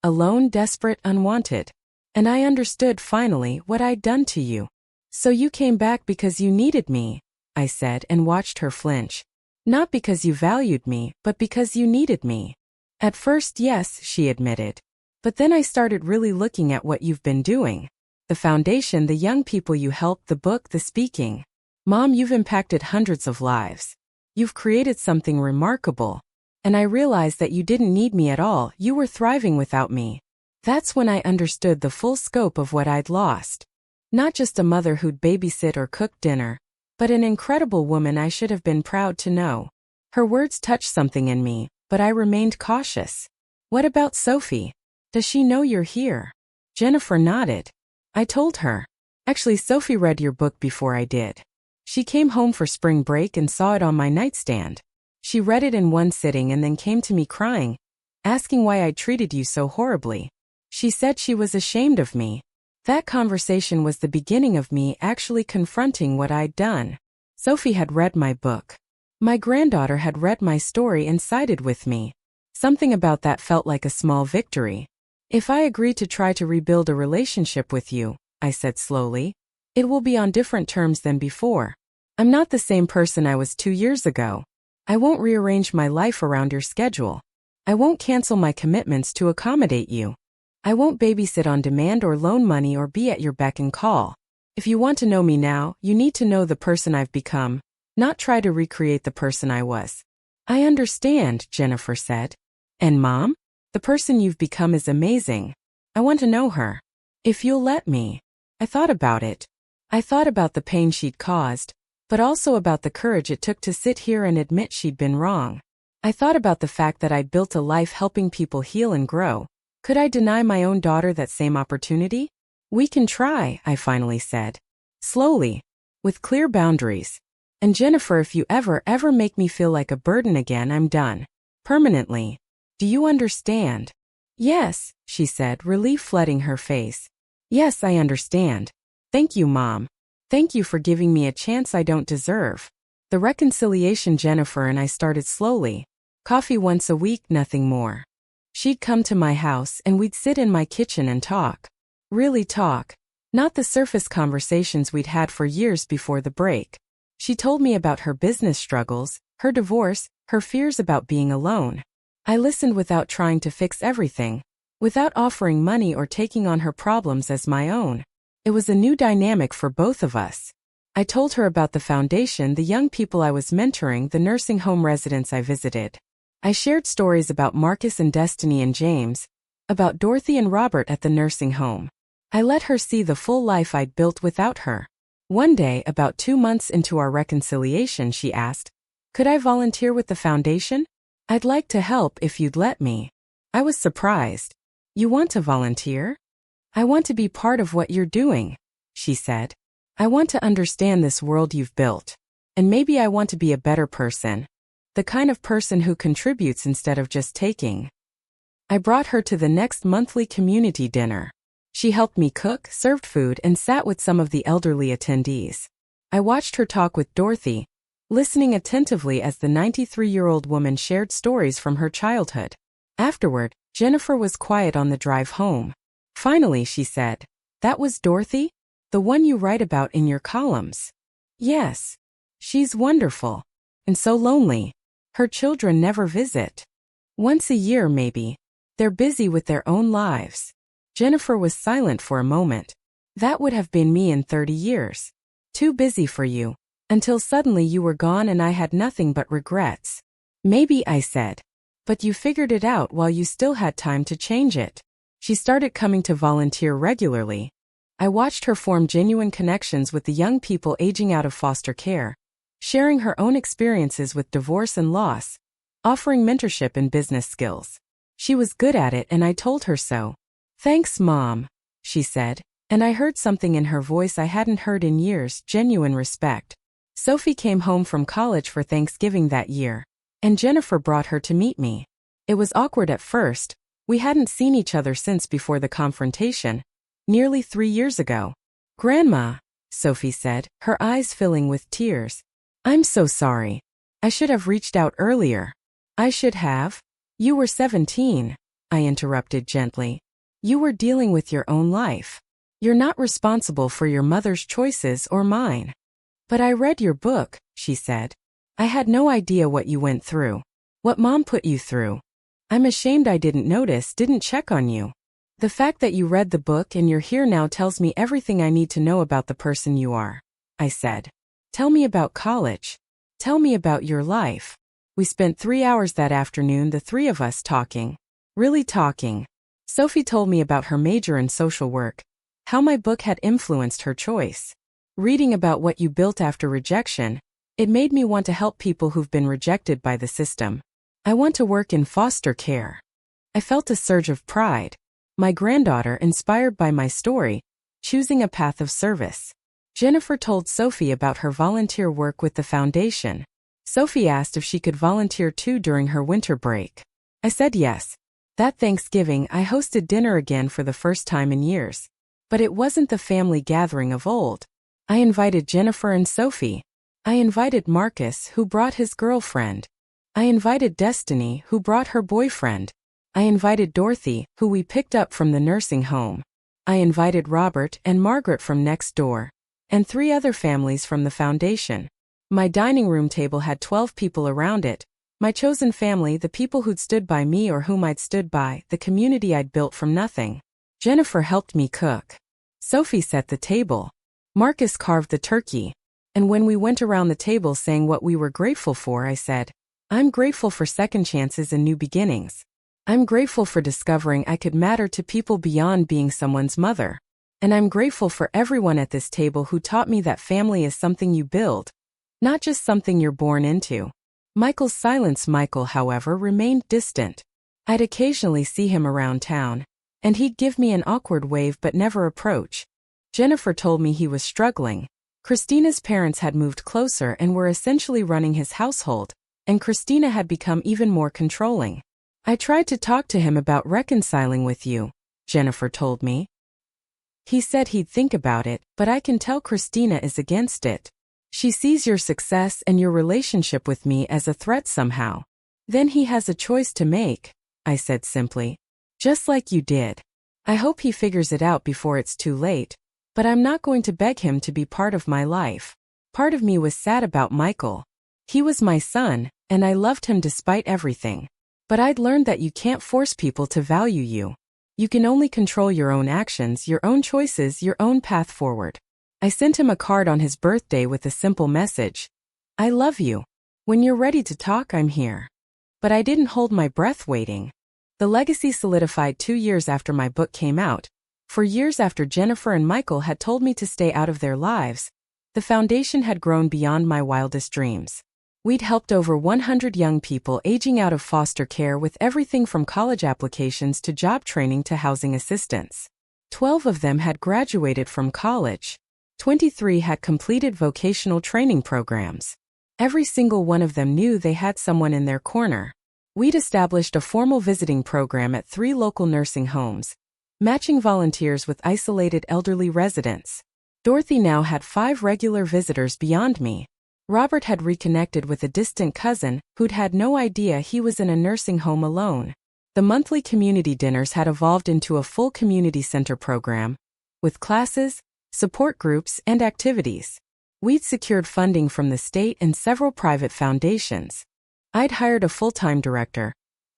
Alone, desperate, unwanted. And I understood finally what I'd done to you. So you came back because you needed me, I said and watched her flinch. Not because you valued me, but because you needed me. At first, yes, she admitted. But then I started really looking at what you've been doing. The foundation, the young people you helped, the book, the speaking. Mom, you've impacted hundreds of lives. You've created something remarkable. And I realized that you didn't need me at all, you were thriving without me. That's when I understood the full scope of what I'd lost. Not just a mother who'd babysit or cook dinner, but an incredible woman I should have been proud to know. Her words touched something in me, but I remained cautious. What about Sophie? Does she know you're here? Jennifer nodded. I told her. Actually, Sophie read your book before I did. She came home for spring break and saw it on my nightstand. She read it in one sitting and then came to me crying, asking why I treated you so horribly. She said she was ashamed of me. That conversation was the beginning of me actually confronting what I'd done. Sophie had read my book. My granddaughter had read my story and sided with me. Something about that felt like a small victory. If I agree to try to rebuild a relationship with you, I said slowly, it will be on different terms than before. I'm not the same person I was 2 years ago. I won't rearrange my life around your schedule. I won't cancel my commitments to accommodate you. I won't babysit on demand or loan money or be at your beck and call. If you want to know me now, you need to know the person I've become, not try to recreate the person I was. I understand, Jennifer said. And Mom? The person you've become is amazing. I want to know her. If you'll let me. I thought about it. I thought about the pain she'd caused, but also about the courage it took to sit here and admit she'd been wrong. I thought about the fact that I'd built a life helping people heal and grow. Could I deny my own daughter that same opportunity? We can try, I finally said. Slowly. With clear boundaries. And Jennifer, if you ever make me feel like a burden again, I'm done. Permanently. Do you understand? Yes, she said, relief flooding her face. Yes, I understand. Thank you, Mom. Thank you for giving me a chance I don't deserve. The reconciliation, Jennifer and I started slowly. Coffee once a week, nothing more. She'd come to my house and we'd sit in my kitchen and talk. Really talk. Not the surface conversations we'd had for years before the break. She told me about her business struggles, her divorce, her fears about being alone. I listened without trying to fix everything, without offering money or taking on her problems as my own. It was a new dynamic for both of us. I told her about the foundation, the young people I was mentoring, the nursing home residents I visited. I shared stories about Marcus and Destiny and James, about Dorothy and Robert at the nursing home. I let her see the full life I'd built without her. One day, about 2 months into our reconciliation, she asked, could I volunteer with the foundation? I'd like to help if you'd let me. I was surprised. You want to volunteer? I want to be part of what you're doing, she said. I want to understand this world you've built. And maybe I want to be a better person. The kind of person who contributes instead of just taking. I brought her to the next monthly community dinner. She helped me cook, served food, and sat with some of the elderly attendees. I watched her talk with Dorothy, listening attentively as the 93-year-old woman shared stories from her childhood. Afterward, Jennifer was quiet on the drive home. Finally, she said, that was Dorothy? The one you write about in your columns? Yes. She's wonderful. And so lonely. Her children never visit. Once a year, maybe. They're busy with their own lives. Jennifer was silent for a moment. That would have been me in 30 years. Too busy for you. Until suddenly you were gone and I had nothing but regrets. Maybe, I said. But you figured it out while you still had time to change it. She started coming to volunteer regularly. I watched her form genuine connections with the young people aging out of foster care, sharing her own experiences with divorce and loss, offering mentorship and business skills. She was good at it and I told her so. Thanks, Mom, she said, and I heard something in her voice I hadn't heard in years, genuine respect. Sophie came home from college for Thanksgiving that year, and Jennifer brought her to meet me. It was awkward at first. We hadn't seen each other since before the confrontation, nearly 3 years ago. Grandma, Sophie said, her eyes filling with tears. I'm so sorry. I should have reached out earlier. I should have. You were 17, I interrupted gently. You were dealing with your own life. You're not responsible for your mother's choices or mine. But I read your book, she said. I had no idea what you went through. What Mom put you through. I'm ashamed I didn't notice, didn't check on you. The fact that you read the book and you're here now tells me everything I need to know about the person you are, I said. Tell me about college. Tell me about your life. We spent 3 hours that afternoon, the three of us talking. Really talking. Sophie told me about her major in social work, how my book had influenced her choice. Reading about what you built after rejection, it made me want to help people who've been rejected by the system. I want to work in foster care. I felt a surge of pride. My granddaughter, inspired by my story, choosing a path of service. Jennifer told Sophie about her volunteer work with the foundation. Sophie asked if she could volunteer too during her winter break. I said yes. That Thanksgiving, I hosted dinner again for the first time in years. But it wasn't the family gathering of old. I invited Jennifer and Sophie. I invited Marcus, who brought his girlfriend. I invited Destiny, who brought her boyfriend. I invited Dorothy, who we picked up from the nursing home. I invited Robert and Margaret from next door. And 3 other families from the foundation. My dining room table had 12 people around it. My chosen family, the people who'd stood by me or whom I'd stood by, the community I'd built from nothing. Jennifer helped me cook. Sophie set the table. Marcus carved the turkey. And when we went around the table saying what we were grateful for, I said, I'm grateful for second chances and new beginnings. I'm grateful for discovering I could matter to people beyond being someone's mother. And I'm grateful for everyone at this table who taught me that family is something you build, not just something you're born into. Michael's silence, Michael, however, remained distant. I'd occasionally see him around town, and he'd give me an awkward wave but never approach. Jennifer told me he was struggling. Christina's parents had moved closer and were essentially running his household, and Christina had become even more controlling. I tried to talk to him about reconciling with you, Jennifer told me. He said he'd think about it, but I can tell Christina is against it. She sees your success and your relationship with me as a threat somehow. Then he has a choice to make, I said simply. Just like you did. I hope he figures it out before it's too late, but I'm not going to beg him to be part of my life. Part of me was sad about Michael. He was my son, and I loved him despite everything. But I'd learned that you can't force people to value you. You can only control your own actions, your own choices, your own path forward. I sent him a card on his birthday with a simple message. I love you. When you're ready to talk, I'm here. But I didn't hold my breath waiting. The legacy solidified 2 years after my book came out. For years after Jennifer and Michael had told me to stay out of their lives, the foundation had grown beyond my wildest dreams. We'd helped over 100 young people aging out of foster care with everything from college applications to job training to housing assistance. 12 of them had graduated from college. 23 had completed vocational training programs. Every single one of them knew they had someone in their corner. We'd established a formal visiting program at 3 local nursing homes, matching volunteers with isolated elderly residents. Dorothy now had 5 regular visitors beyond me. Robert had reconnected with a distant cousin who'd had no idea he was in a nursing home alone. The monthly community dinners had evolved into a full community center program, with classes, support groups, and activities. We'd secured funding from the state and several private foundations. I'd hired a full-time director,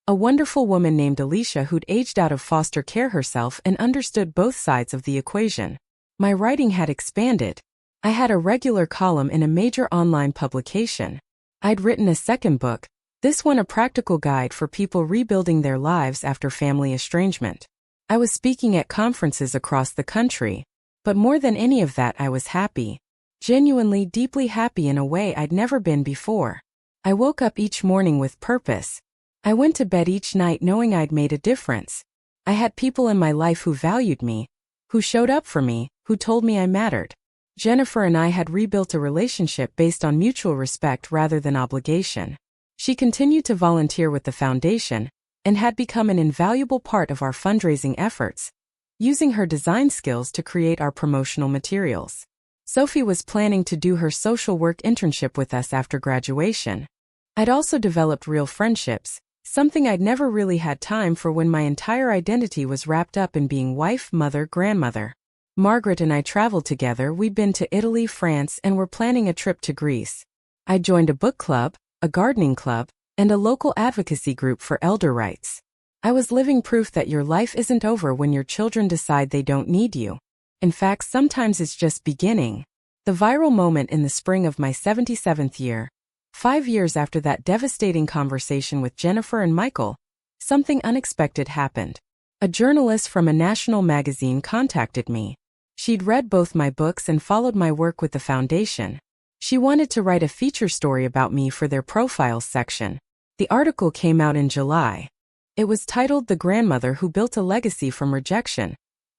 a wonderful woman named Alicia who'd aged out of foster care herself and understood both sides of the equation. My writing had expanded. I had a regular column in a major online publication. I'd written a second book, this one a practical guide for people rebuilding their lives after family estrangement. I was speaking at conferences across the country, but more than any of that I was happy. Genuinely, deeply happy in a way I'd never been before. I woke up each morning with purpose. I went to bed each night knowing I'd made a difference. I had people in my life who valued me, who showed up for me, who told me I mattered. Jennifer and I had rebuilt a relationship based on mutual respect rather than obligation. She continued to volunteer with the foundation and had become an invaluable part of our fundraising efforts. using her design skills to create our promotional materials. Sophie was planning to do her social work internship with us after graduation. I'd also developed real friendships, something I'd never really had time for when my entire identity was wrapped up in being wife, mother, grandmother. Margaret and I traveled together. We'd been to Italy, France, and were planning a trip to Greece. I joined a book club, a gardening club, and a local advocacy group for elder rights. I was living proof that your life isn't over when your children decide they don't need you. In fact, sometimes it's just beginning. The viral moment in the spring of my 77th year, 5 years after that devastating conversation with Jennifer and Michael, something unexpected happened. A journalist from a national magazine contacted me. She'd read both my books and followed my work with the foundation. She wanted to write a feature story about me for their profiles section. The article came out in July. It was titled "The Grandmother Who Built a Legacy from Rejection: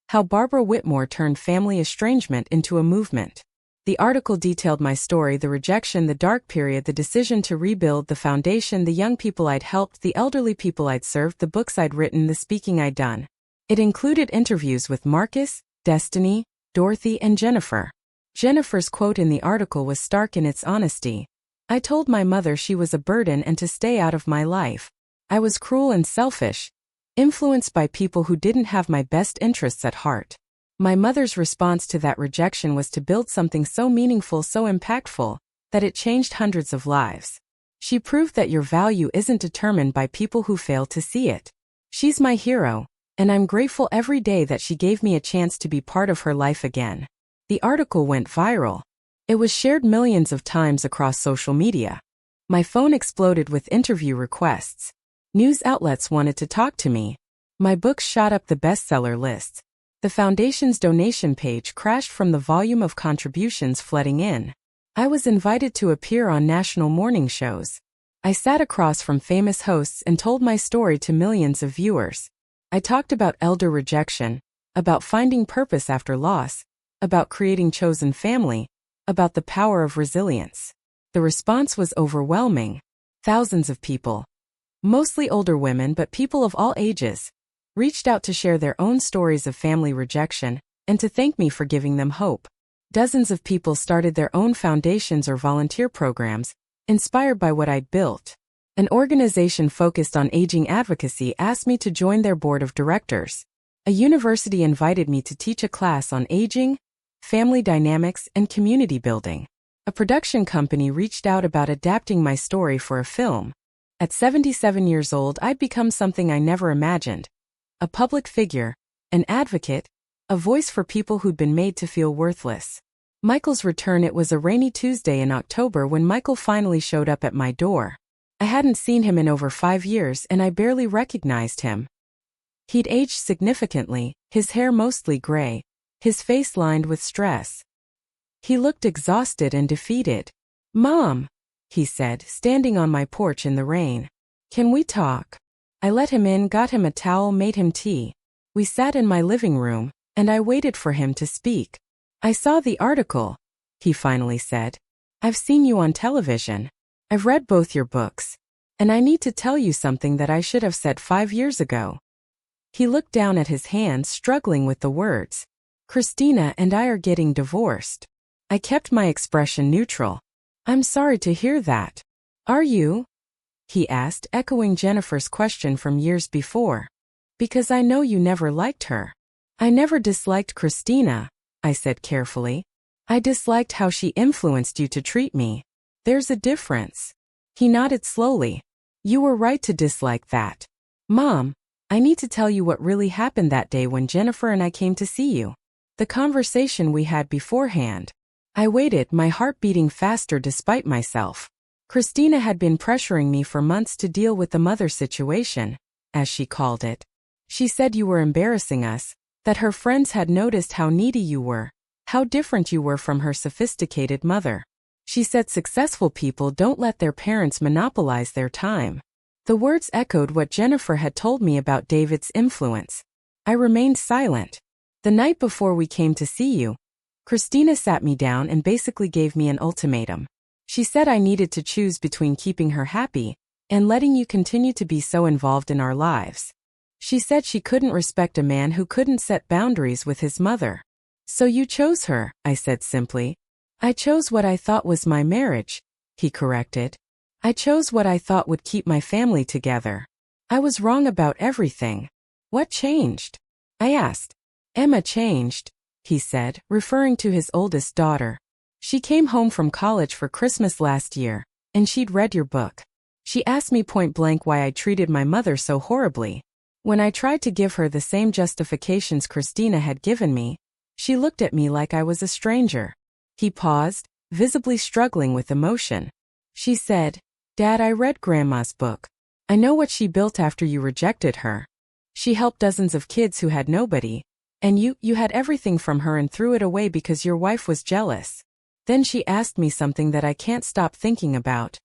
How Barbara Whitmore Turned Family Estrangement into a Movement." The article detailed my story: the rejection, the dark period, the decision to rebuild, the foundation, the young people I'd helped, the elderly people I'd served, the books I'd written, the speaking I'd done. It included interviews with Marcus, Destiny, Dorothy, and Jennifer. Jennifer's quote in the article was stark in its honesty. "I told my mother she was a burden and to stay out of my life. I was cruel and selfish, influenced by people who didn't have my best interests at heart." My mother's response to that rejection was to build something so meaningful, so impactful, that it changed hundreds of lives. She proved that your value isn't determined by people who fail to see it. She's my hero, and I'm grateful every day that she gave me a chance to be part of her life again. The article went viral. It was shared millions of times across social media. My phone exploded with interview requests. News outlets wanted to talk to me. My books shot up the bestseller lists. The foundation's donation page crashed from the volume of contributions flooding in. I was invited to appear on national morning shows. I sat across from famous hosts and told my story to millions of viewers. I talked about elder rejection, about finding purpose after loss, about creating chosen family, about the power of resilience. The response was overwhelming. Thousands of people, mostly older women but people of all ages, reached out to share their own stories of family rejection and to thank me for giving them hope. Dozens of people started their own foundations or volunteer programs, inspired by what I'd built. An organization focused on aging advocacy asked me to join their board of directors. A university invited me to teach a class on aging, family dynamics, and community building. A production company reached out about adapting my story for a film. At 77 years old, I'd become something I never imagined. A public figure, an advocate, a voice for people who'd been made to feel worthless. Michael's return. It was a rainy Tuesday in October when Michael finally showed up at my door. I hadn't seen him in over 5 years and I barely recognized him. He'd aged significantly, his hair mostly gray, his face lined with stress. He looked exhausted and defeated. "Mom," he said, standing on my porch in the rain. "Can we talk?" I let him in, got him a towel, made him tea. We sat in my living room, and I waited for him to speak. "I saw the article," he finally said. "I've seen you on television. I've read both your books. And I need to tell you something that I should have said 5 years ago." He looked down at his hands, struggling with the words. "Christina and I are getting divorced." I kept my expression neutral. "I'm sorry to hear that. Are you?" he asked, echoing Jennifer's question from years before. "Because I know you never liked her." "I never disliked Christina," I said carefully. "I disliked how she influenced you to treat me. There's a difference." He nodded slowly. "You were right to dislike that. Mom, I need to tell you what really happened that day when Jennifer and I came to see you. The conversation we had beforehand." I waited, my heart beating faster despite myself. Christina had been pressuring me for months to deal with the mother situation, as she called it. She said you were embarrassing us, that her friends had noticed how needy you were, how different you were from her sophisticated mother. She said successful people don't let their parents monopolize their time. The words echoed what Jennifer had told me about David's influence. I remained silent. The night before we came to see you, Christina sat me down and basically gave me an ultimatum. She said I needed to choose between keeping her happy and letting you continue to be so involved in our lives. She said she couldn't respect a man who couldn't set boundaries with his mother. So you chose her, I said simply. I chose what I thought was my marriage, he corrected. I chose what I thought would keep my family together. I was wrong about everything. What changed? I asked. Emma changed, he said, referring to his oldest daughter. She came home from college for Christmas last year, and she'd read your book. She asked me point blank why I treated my mother so horribly. When I tried to give her the same justifications Christina had given me, she looked at me like I was a stranger. He paused, visibly struggling with emotion. She said, Dad, I read Grandma's book. I know what she built after you rejected her. She helped dozens of kids who had nobody. And you had everything from her and threw it away because your wife was jealous. Then she asked me something that I can't stop thinking about.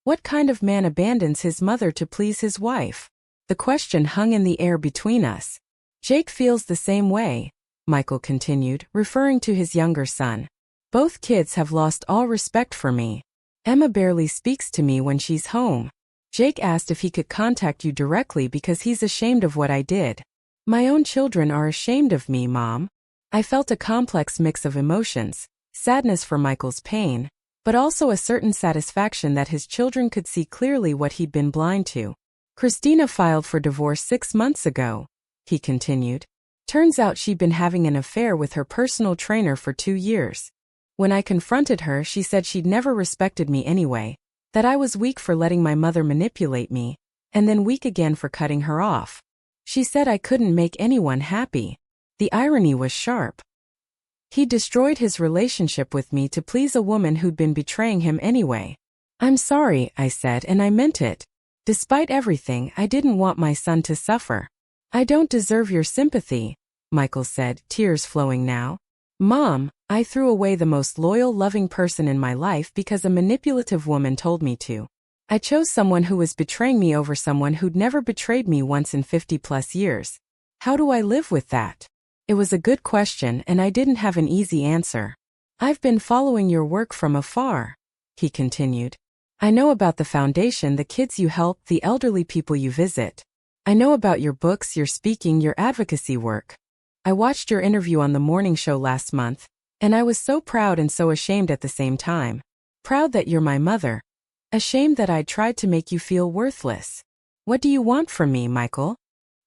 What kind of man abandons his mother to please his wife? The question hung in the air between us. Jake feels the same way, Michael continued, referring to his younger son. Both kids have lost all respect for me. Emma barely speaks to me when she's home. Jake asked if he could contact you directly because he's ashamed of what I did. My own children are ashamed of me, Mom. I felt a complex mix of emotions, sadness for Michael's pain, but also a certain satisfaction that his children could see clearly what he'd been blind to. Christina filed for divorce 6 months ago, he continued. Turns out she'd been having an affair with her personal trainer for 2 years. When I confronted her, she said she'd never respected me anyway, that I was weak for letting my mother manipulate me, and then weak again for cutting her off. She said I couldn't make anyone happy. The irony was sharp. He destroyed his relationship with me to please a woman who'd been betraying him anyway. I'm sorry, I said, and I meant it. Despite everything, I didn't want my son to suffer. I don't deserve your sympathy, Michael said, tears flowing now. Mom, I threw away the most loyal, loving person in my life because a manipulative woman told me to. I chose someone who was betraying me over someone who'd never betrayed me once in 50+ years. How do I live with that? It was a good question and I didn't have an easy answer. I've been following your work from afar, he continued. I know about the foundation, the kids you help, the elderly people you visit. I know about your books, your speaking, your advocacy work. I watched your interview on the morning show last month, and I was so proud and so ashamed at the same time. Proud that you're my mother. Ashamed that I'd tried to make you feel worthless. What do you want from me, Michael?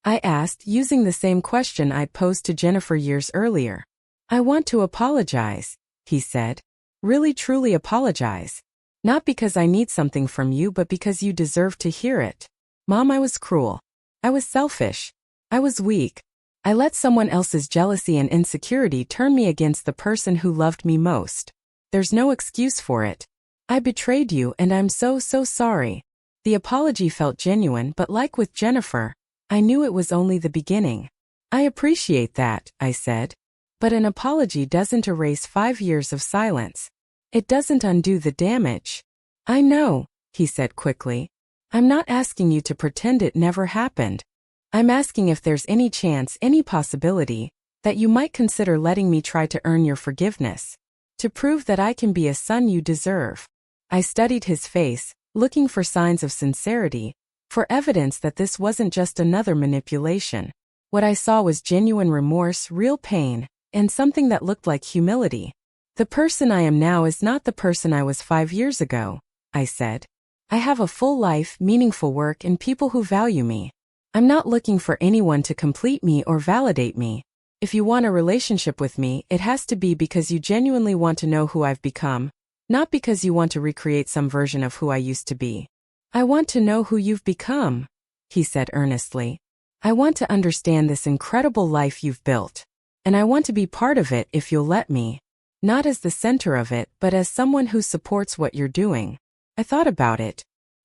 I asked, using the same question I'd posed to Jennifer years earlier. I want to apologize, he said. Really truly apologize. Not because I need something from you, but because you deserve to hear it. Mom, I was cruel. I was selfish. I was weak. I let someone else's jealousy and insecurity turn me against the person who loved me most. There's no excuse for it. I betrayed you and I'm so sorry. The apology felt genuine, but like with Jennifer, I knew it was only the beginning. I appreciate that, I said. But an apology doesn't erase 5 years of silence. It doesn't undo the damage. I know, he said quickly. I'm not asking you to pretend it never happened. I'm asking if there's any chance, any possibility, that you might consider letting me try to earn your forgiveness. To prove that I can be a son you deserve. I studied his face, looking for signs of sincerity, for evidence that this wasn't just another manipulation. What I saw was genuine remorse, real pain, and something that looked like humility. The person I am now is not the person I was 5 years ago, I said. I have a full life, meaningful work, and people who value me. I'm not looking for anyone to complete me or validate me. If you want a relationship with me, it has to be because you genuinely want to know who I've become, not because you want to recreate some version of who I used to be. I want to know who you've become, he said earnestly. I want to understand this incredible life you've built. And I want to be part of it if you'll let me. Not as the center of it, but as someone who supports what you're doing. I thought about it.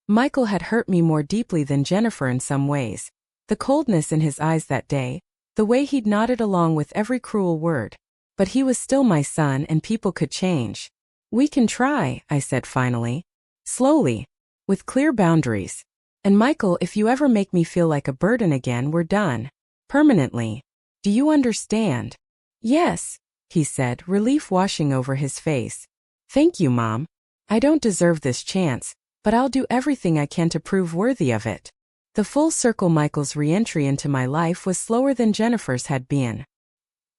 Michael had hurt me more deeply than Jennifer in some ways. The coldness in his eyes that day, the way he'd nodded along with every cruel word. But he was still my son and people could change. We can try, I said finally. Slowly. With clear boundaries. And Michael, if you ever make me feel like a burden again, we're done. Permanently. Do you understand? Yes, he said, relief washing over his face. Thank you, Mom. I don't deserve this chance, but I'll do everything I can to prove worthy of it. The full circle. Michael's re-entry into my life was slower than Jennifer's had been.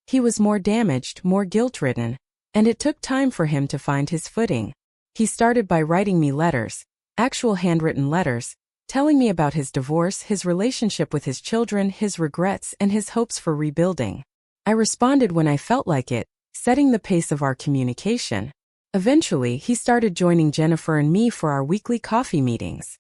He was more damaged, more guilt-ridden, and it took time for him to find his footing. He started by writing me letters, actual handwritten letters, telling me about his divorce, his relationship with his children, his regrets, and his hopes for rebuilding. I responded when I felt like it, setting the pace of our communication. Eventually, he started joining Jennifer and me for our weekly coffee meetings.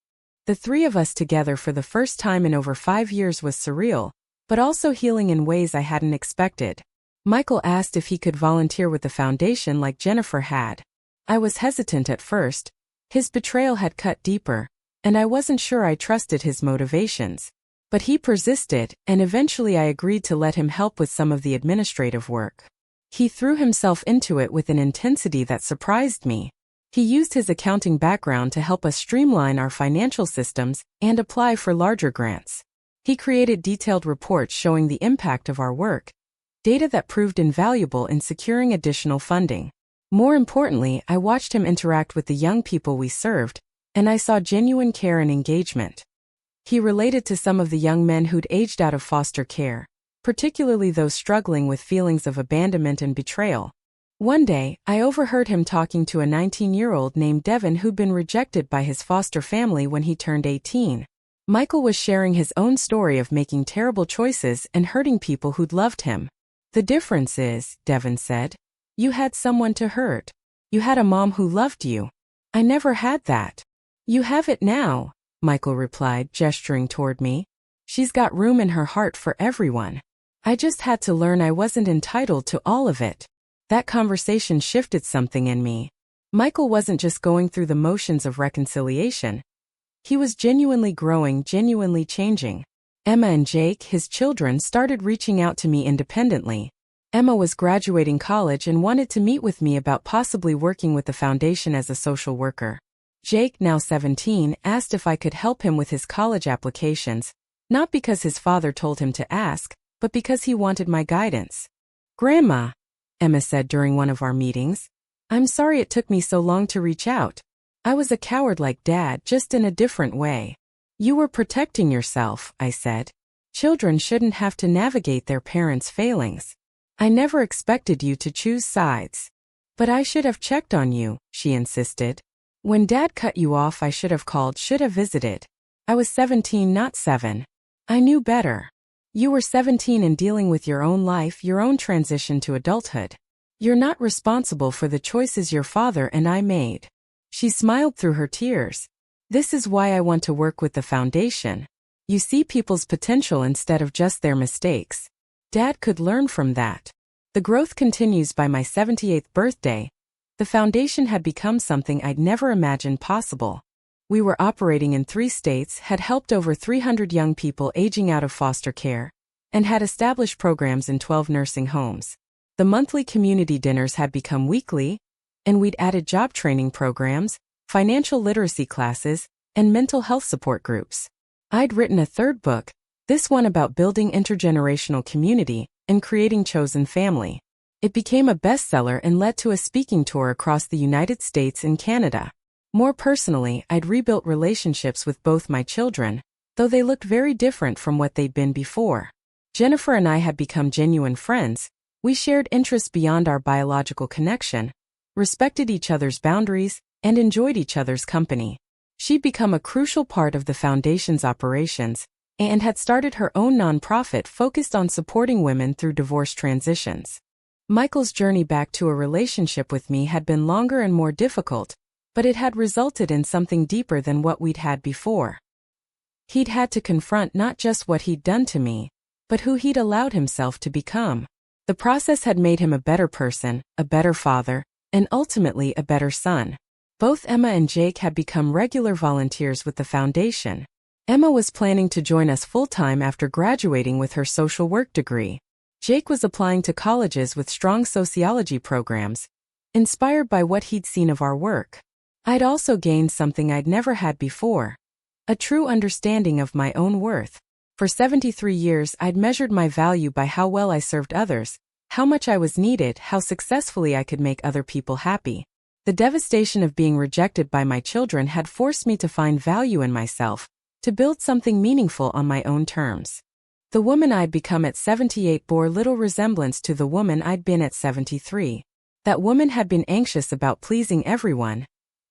The three of us together for the first time in over 5 years was surreal, but also healing in ways I hadn't expected. Michael asked if he could volunteer with the foundation like Jennifer had. I was hesitant at first. His betrayal had cut deeper, and I wasn't sure I trusted his motivations. But he persisted, and eventually I agreed to let him help with some of the administrative work. He threw himself into it with an intensity that surprised me. He used his accounting background to help us streamline our financial systems and apply for larger grants. He created detailed reports showing the impact of our work, data that proved invaluable in securing additional funding. More importantly, I watched him interact with the young people we served, and I saw genuine care and engagement. He related to some of the young men who'd aged out of foster care, particularly those struggling with feelings of abandonment and betrayal. One day, I overheard him talking to a 19-year-old named Devin who'd been rejected by his foster family when he turned 18. Michael was sharing his own story of making terrible choices and hurting people who'd loved him. "The difference is," Devin said, "you had someone to hurt. You had a mom who loved you. I never had that." "You have it now," Michael replied, gesturing toward me. "She's got room in her heart for everyone. I just had to learn I wasn't entitled to all of it." That conversation shifted something in me. Michael wasn't just going through the motions of reconciliation. He was genuinely growing, genuinely changing. Emma and Jake, his children, started reaching out to me independently. Emma was graduating college and wanted to meet with me about possibly working with the foundation as a social worker. Jake, now 17, asked if I could help him with his college applications, not because his father told him to ask, but because he wanted my guidance. "Grandma," Emma said during one of our meetings, "I'm sorry it took me so long to reach out. I was a coward like Dad, just in a different way." "You were protecting yourself," I said. "Children shouldn't have to navigate their parents' failings. I never expected you to choose sides." "But I should have checked on you," she insisted. "When Dad cut you off, I should have called, should have visited. I was 17, not 7. I knew better. You were 17 and dealing with your own life, your own transition to adulthood. You're not responsible for the choices your father and I made." She smiled through her tears. "This is why I want to work with the foundation. You see people's potential instead of just their mistakes. Dad could learn from that." The growth continues. By my 78th birthday, the foundation had become something I'd never imagined possible. We were operating in 3 states, had helped over 300 young people aging out of foster care, and had established programs in 12 nursing homes. The monthly community dinners had become weekly, and we'd added job training programs, financial literacy classes, and mental health support groups. I'd written a 3rd book, this one about building intergenerational community and creating chosen family. It became a bestseller and led to a speaking tour across the United States and Canada. More personally, I'd rebuilt relationships with both my children, though they looked very different from what they'd been before. Jennifer and I had become genuine friends. We shared interests beyond our biological connection, respected each other's boundaries, and enjoyed each other's company. She'd become a crucial part of the foundation's operations and had started her own nonprofit focused on supporting women through divorce transitions. Michael's journey back to a relationship with me had been longer and more difficult, but it had resulted in something deeper than what we'd had before. He'd had to confront not just what he'd done to me, but who he'd allowed himself to become. The process had made him a better person, a better father, and ultimately a better son. Both Emma and Jake had become regular volunteers with the foundation. Emma was planning to join us full-time after graduating with her social work degree. Jake was applying to colleges with strong sociology programs, inspired by what he'd seen of our work. I'd also gained something I'd never had before, a true understanding of my own worth. For 73 years, I'd measured my value by how well I served others, how much I was needed, how successfully I could make other people happy. The devastation of being rejected by my children had forced me to find value in myself, to build something meaningful on my own terms. The woman I'd become at 78 bore little resemblance to the woman I'd been at 73. That woman had been anxious about pleasing everyone,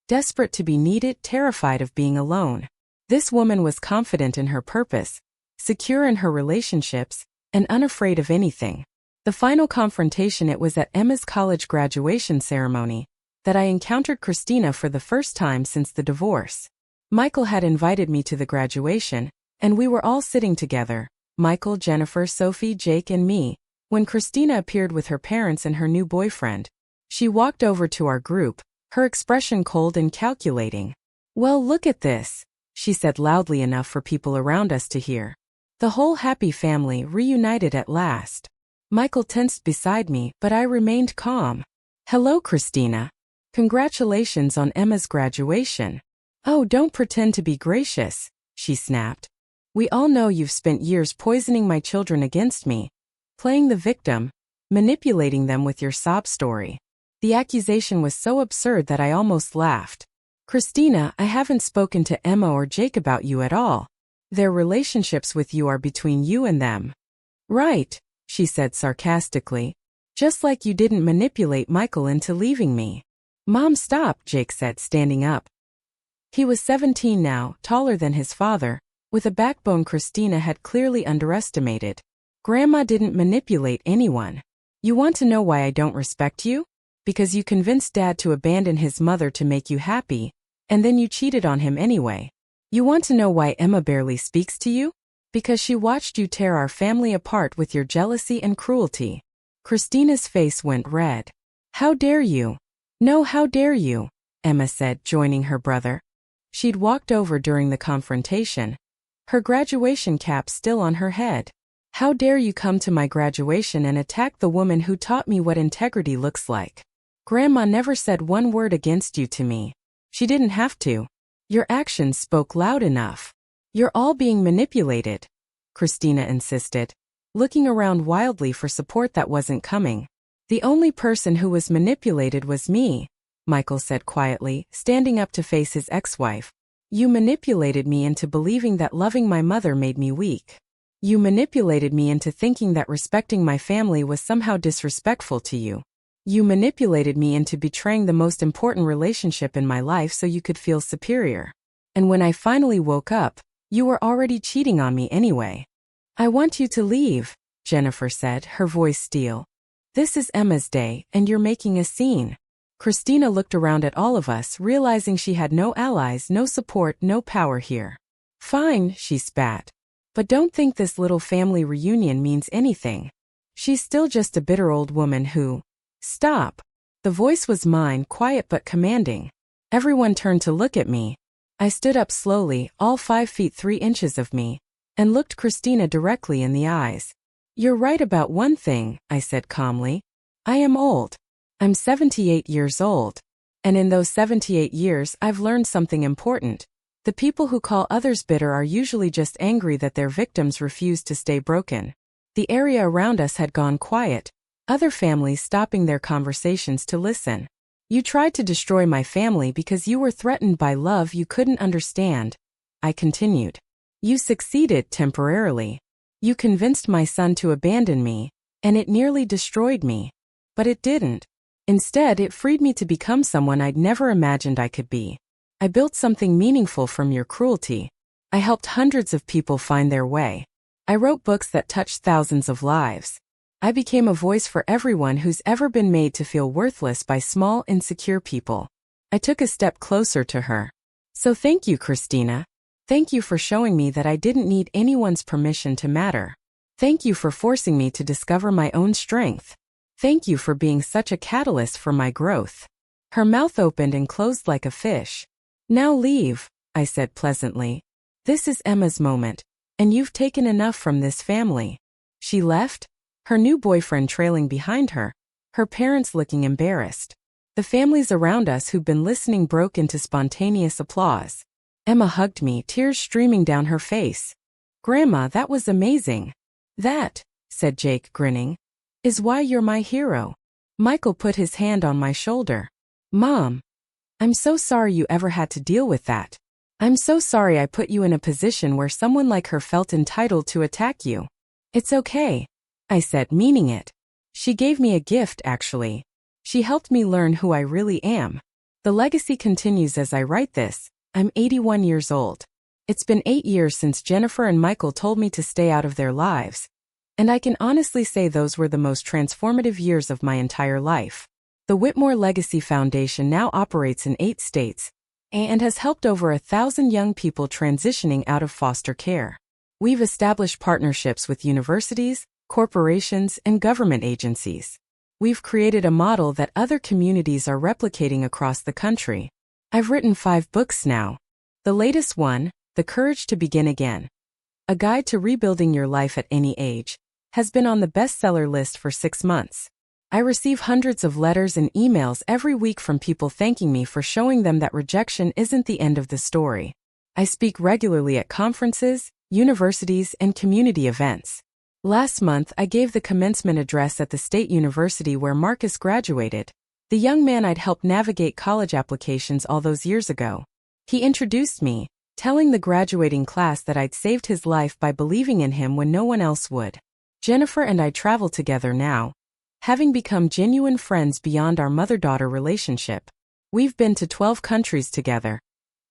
desperate to be needed, terrified of being alone. This woman was confident in her purpose, secure in her relationships, and unafraid of anything. The final confrontation, it was at Emma's college graduation ceremony that I encountered Christina for the first time since the divorce. Michael had invited me to the graduation, and we were all sitting together, Michael, Jennifer, Sophie, Jake, and me, when Christina appeared with her parents and her new boyfriend. She walked over to our group, her expression cold and calculating. "Well, look at this," she said loudly enough for people around us to hear. The whole happy family reunited at last. Michael tensed beside me, but I remained calm. "Hello, Christina. Congratulations on Emma's graduation." "Oh, don't pretend to be gracious," she snapped. "We all know you've spent years poisoning my children against me, playing the victim, manipulating them with your sob story." The accusation was so absurd that I almost laughed. "Christina, I haven't spoken to Emma or Jake about you at all. Their relationships with you are between you and them." "Right," she said sarcastically. "Just like you didn't manipulate Michael into leaving me." "Mom, stop," Jake said, standing up. He was 17 now, taller than his father, with a backbone Christina had clearly underestimated. "Grandma didn't manipulate anyone. You want to know why I don't respect you? Because you convinced Dad to abandon his mother to make you happy, and then you cheated on him anyway. You want to know why Emma barely speaks to you? Because she watched you tear our family apart with your jealousy and cruelty." Christina's face went red. "How dare you?" "No, how dare you?" Emma said, joining her brother. She'd walked over during the confrontation, her graduation cap still on her head. "How dare you come to my graduation and attack the woman who taught me what integrity looks like? Grandma never said one word against you to me. She didn't have to. Your actions spoke loud enough. You're all being manipulated," Christina insisted, looking around wildly for support that wasn't coming. "The only person who was manipulated was me," Michael said quietly, standing up to face his ex-wife. "You manipulated me into believing that loving my mother made me weak. You manipulated me into thinking that respecting my family was somehow disrespectful to you. You manipulated me into betraying the most important relationship in my life so you could feel superior. And when I finally woke up, you were already cheating on me anyway." "I want you to leave," Jennifer said, her voice steel. "This is Emma's day, and you're making a scene." Christina looked around at all of us, realizing she had no allies, no support, no power here. "Fine," she spat. "But don't think this little family reunion means anything. She's still just a bitter old woman who—" "Stop." The voice was mine, quiet but commanding. Everyone turned to look at me. I stood up slowly, all 5 feet 3 inches of me, and looked Christina directly in the eyes. "You're right about one thing," I said calmly. "I am old. I'm 78 years old. And in those 78 years I've learned something important. The people who call others bitter are usually just angry that their victims refuse to stay broken." The area around us had gone quiet, other families stopping their conversations to listen. "You tried to destroy my family because you were threatened by love you couldn't understand," I continued. "You succeeded temporarily. You convinced my son to abandon me, and it nearly destroyed me. But it didn't. Instead, it freed me to become someone I'd never imagined I could be. I built something meaningful from your cruelty. I helped hundreds of people find their way. I wrote books that touched thousands of lives. I became a voice for everyone who's ever been made to feel worthless by small, insecure people." I took a step closer to her. "So thank you, Christina. Thank you for showing me that I didn't need anyone's permission to matter. Thank you for forcing me to discover my own strength. Thank you for being such a catalyst for my growth." Her mouth opened and closed like a fish. "Now leave," I said pleasantly. "This is Emma's moment, and you've taken enough from this family." She left, her new boyfriend trailing behind her, her parents looking embarrassed. The families around us who'd been listening broke into spontaneous applause. Emma hugged me, tears streaming down her face. "Grandma, that was amazing." "That," said Jake, grinning, "is why you're my hero." Michael put his hand on my shoulder. "Mom, I'm so sorry you ever had to deal with that. I'm so sorry I put you in a position where someone like her felt entitled to attack you. It's okay, I said, meaning it. She gave me a gift, actually. She helped me learn who I really am. The legacy continues as I write this. I'm 81 years old. It's been 8 years since Jennifer and Michael told me to stay out of their lives. And I can honestly say those were the most transformative years of my entire life. The Whitmore Legacy Foundation now operates in 8 states and has helped over 1,000 young people transitioning out of foster care. We've established partnerships with universities, corporations, and government agencies. We've created a model that other communities are replicating across the country. I've written 5 books now. The latest one, The Courage to Begin Again, A Guide to Rebuilding Your Life at Any Age, has been on the bestseller list for 6 months. I receive hundreds of letters and emails every week from people thanking me for showing them that rejection isn't the end of the story. I speak regularly at conferences, universities, and community events. Last month, I gave the commencement address at the state university where Marcus graduated, the young man I'd helped navigate college applications all those years ago. He introduced me, telling the graduating class that I'd saved his life by believing in him when no one else would. Jennifer and I travel together now, having become genuine friends beyond our mother-daughter relationship. We've been to 12 countries together,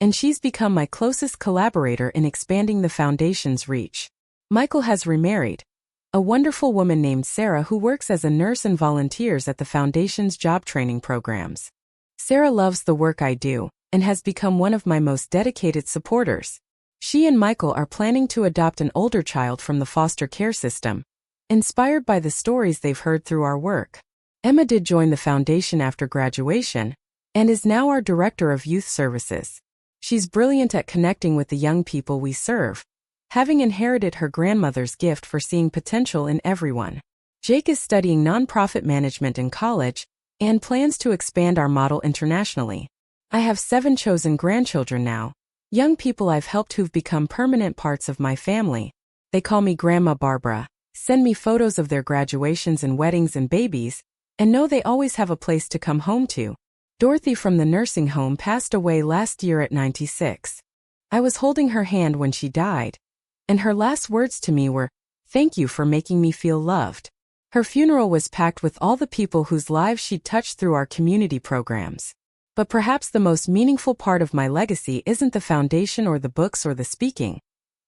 and she's become my closest collaborator in expanding the foundation's reach. Michael has remarried, a wonderful woman named Sarah who works as a nurse and volunteers at the foundation's job training programs. Sarah loves the work I do and has become one of my most dedicated supporters. She and Michael are planning to adopt an older child from the foster care system, inspired by the stories they've heard through our work. Emma did join the foundation after graduation and is now our director of youth services. She's brilliant at connecting with the young people we serve, having inherited her grandmother's gift for seeing potential in everyone. Jake is studying nonprofit management in college and plans to expand our model internationally. I have 7 chosen grandchildren now, young people I've helped who've become permanent parts of my family. They call me Grandma Barbara, send me photos of their graduations and weddings and babies, and know they always have a place to come home to. Dorothy from the nursing home passed away last year at 96. I was holding her hand when she died, and her last words to me were, "Thank you for making me feel loved." Her funeral was packed with all the people whose lives she'd touched through our community programs. But perhaps the most meaningful part of my legacy isn't the foundation or the books or the speaking.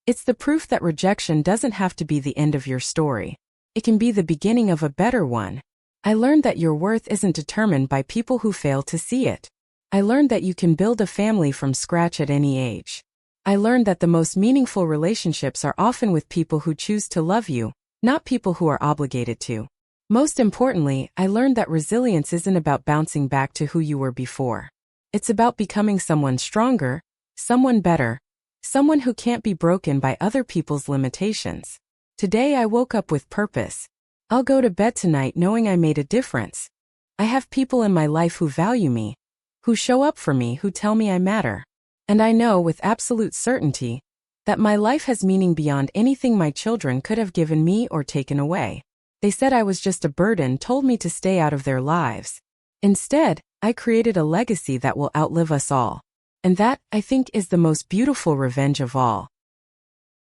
It's the proof that rejection doesn't have to be the end of your story. It can be the beginning of a better one. I learned that your worth isn't determined by people who fail to see it. I learned that you can build a family from scratch at any age. I learned that the most meaningful relationships are often with people who choose to love you, not people who are obligated to. Most importantly, I learned that resilience isn't about bouncing back to who you were before. It's about becoming someone stronger, someone better, someone who can't be broken by other people's limitations. Today I woke up with purpose. I'll go to bed tonight knowing I made a difference. I have people in my life who value me, who show up for me, who tell me I matter. And I know with absolute certainty that my life has meaning beyond anything my children could have given me or taken away. They said I was just a burden, told me to stay out of their lives. Instead, I created a legacy that will outlive us all. And that, I think, is the most beautiful revenge of all.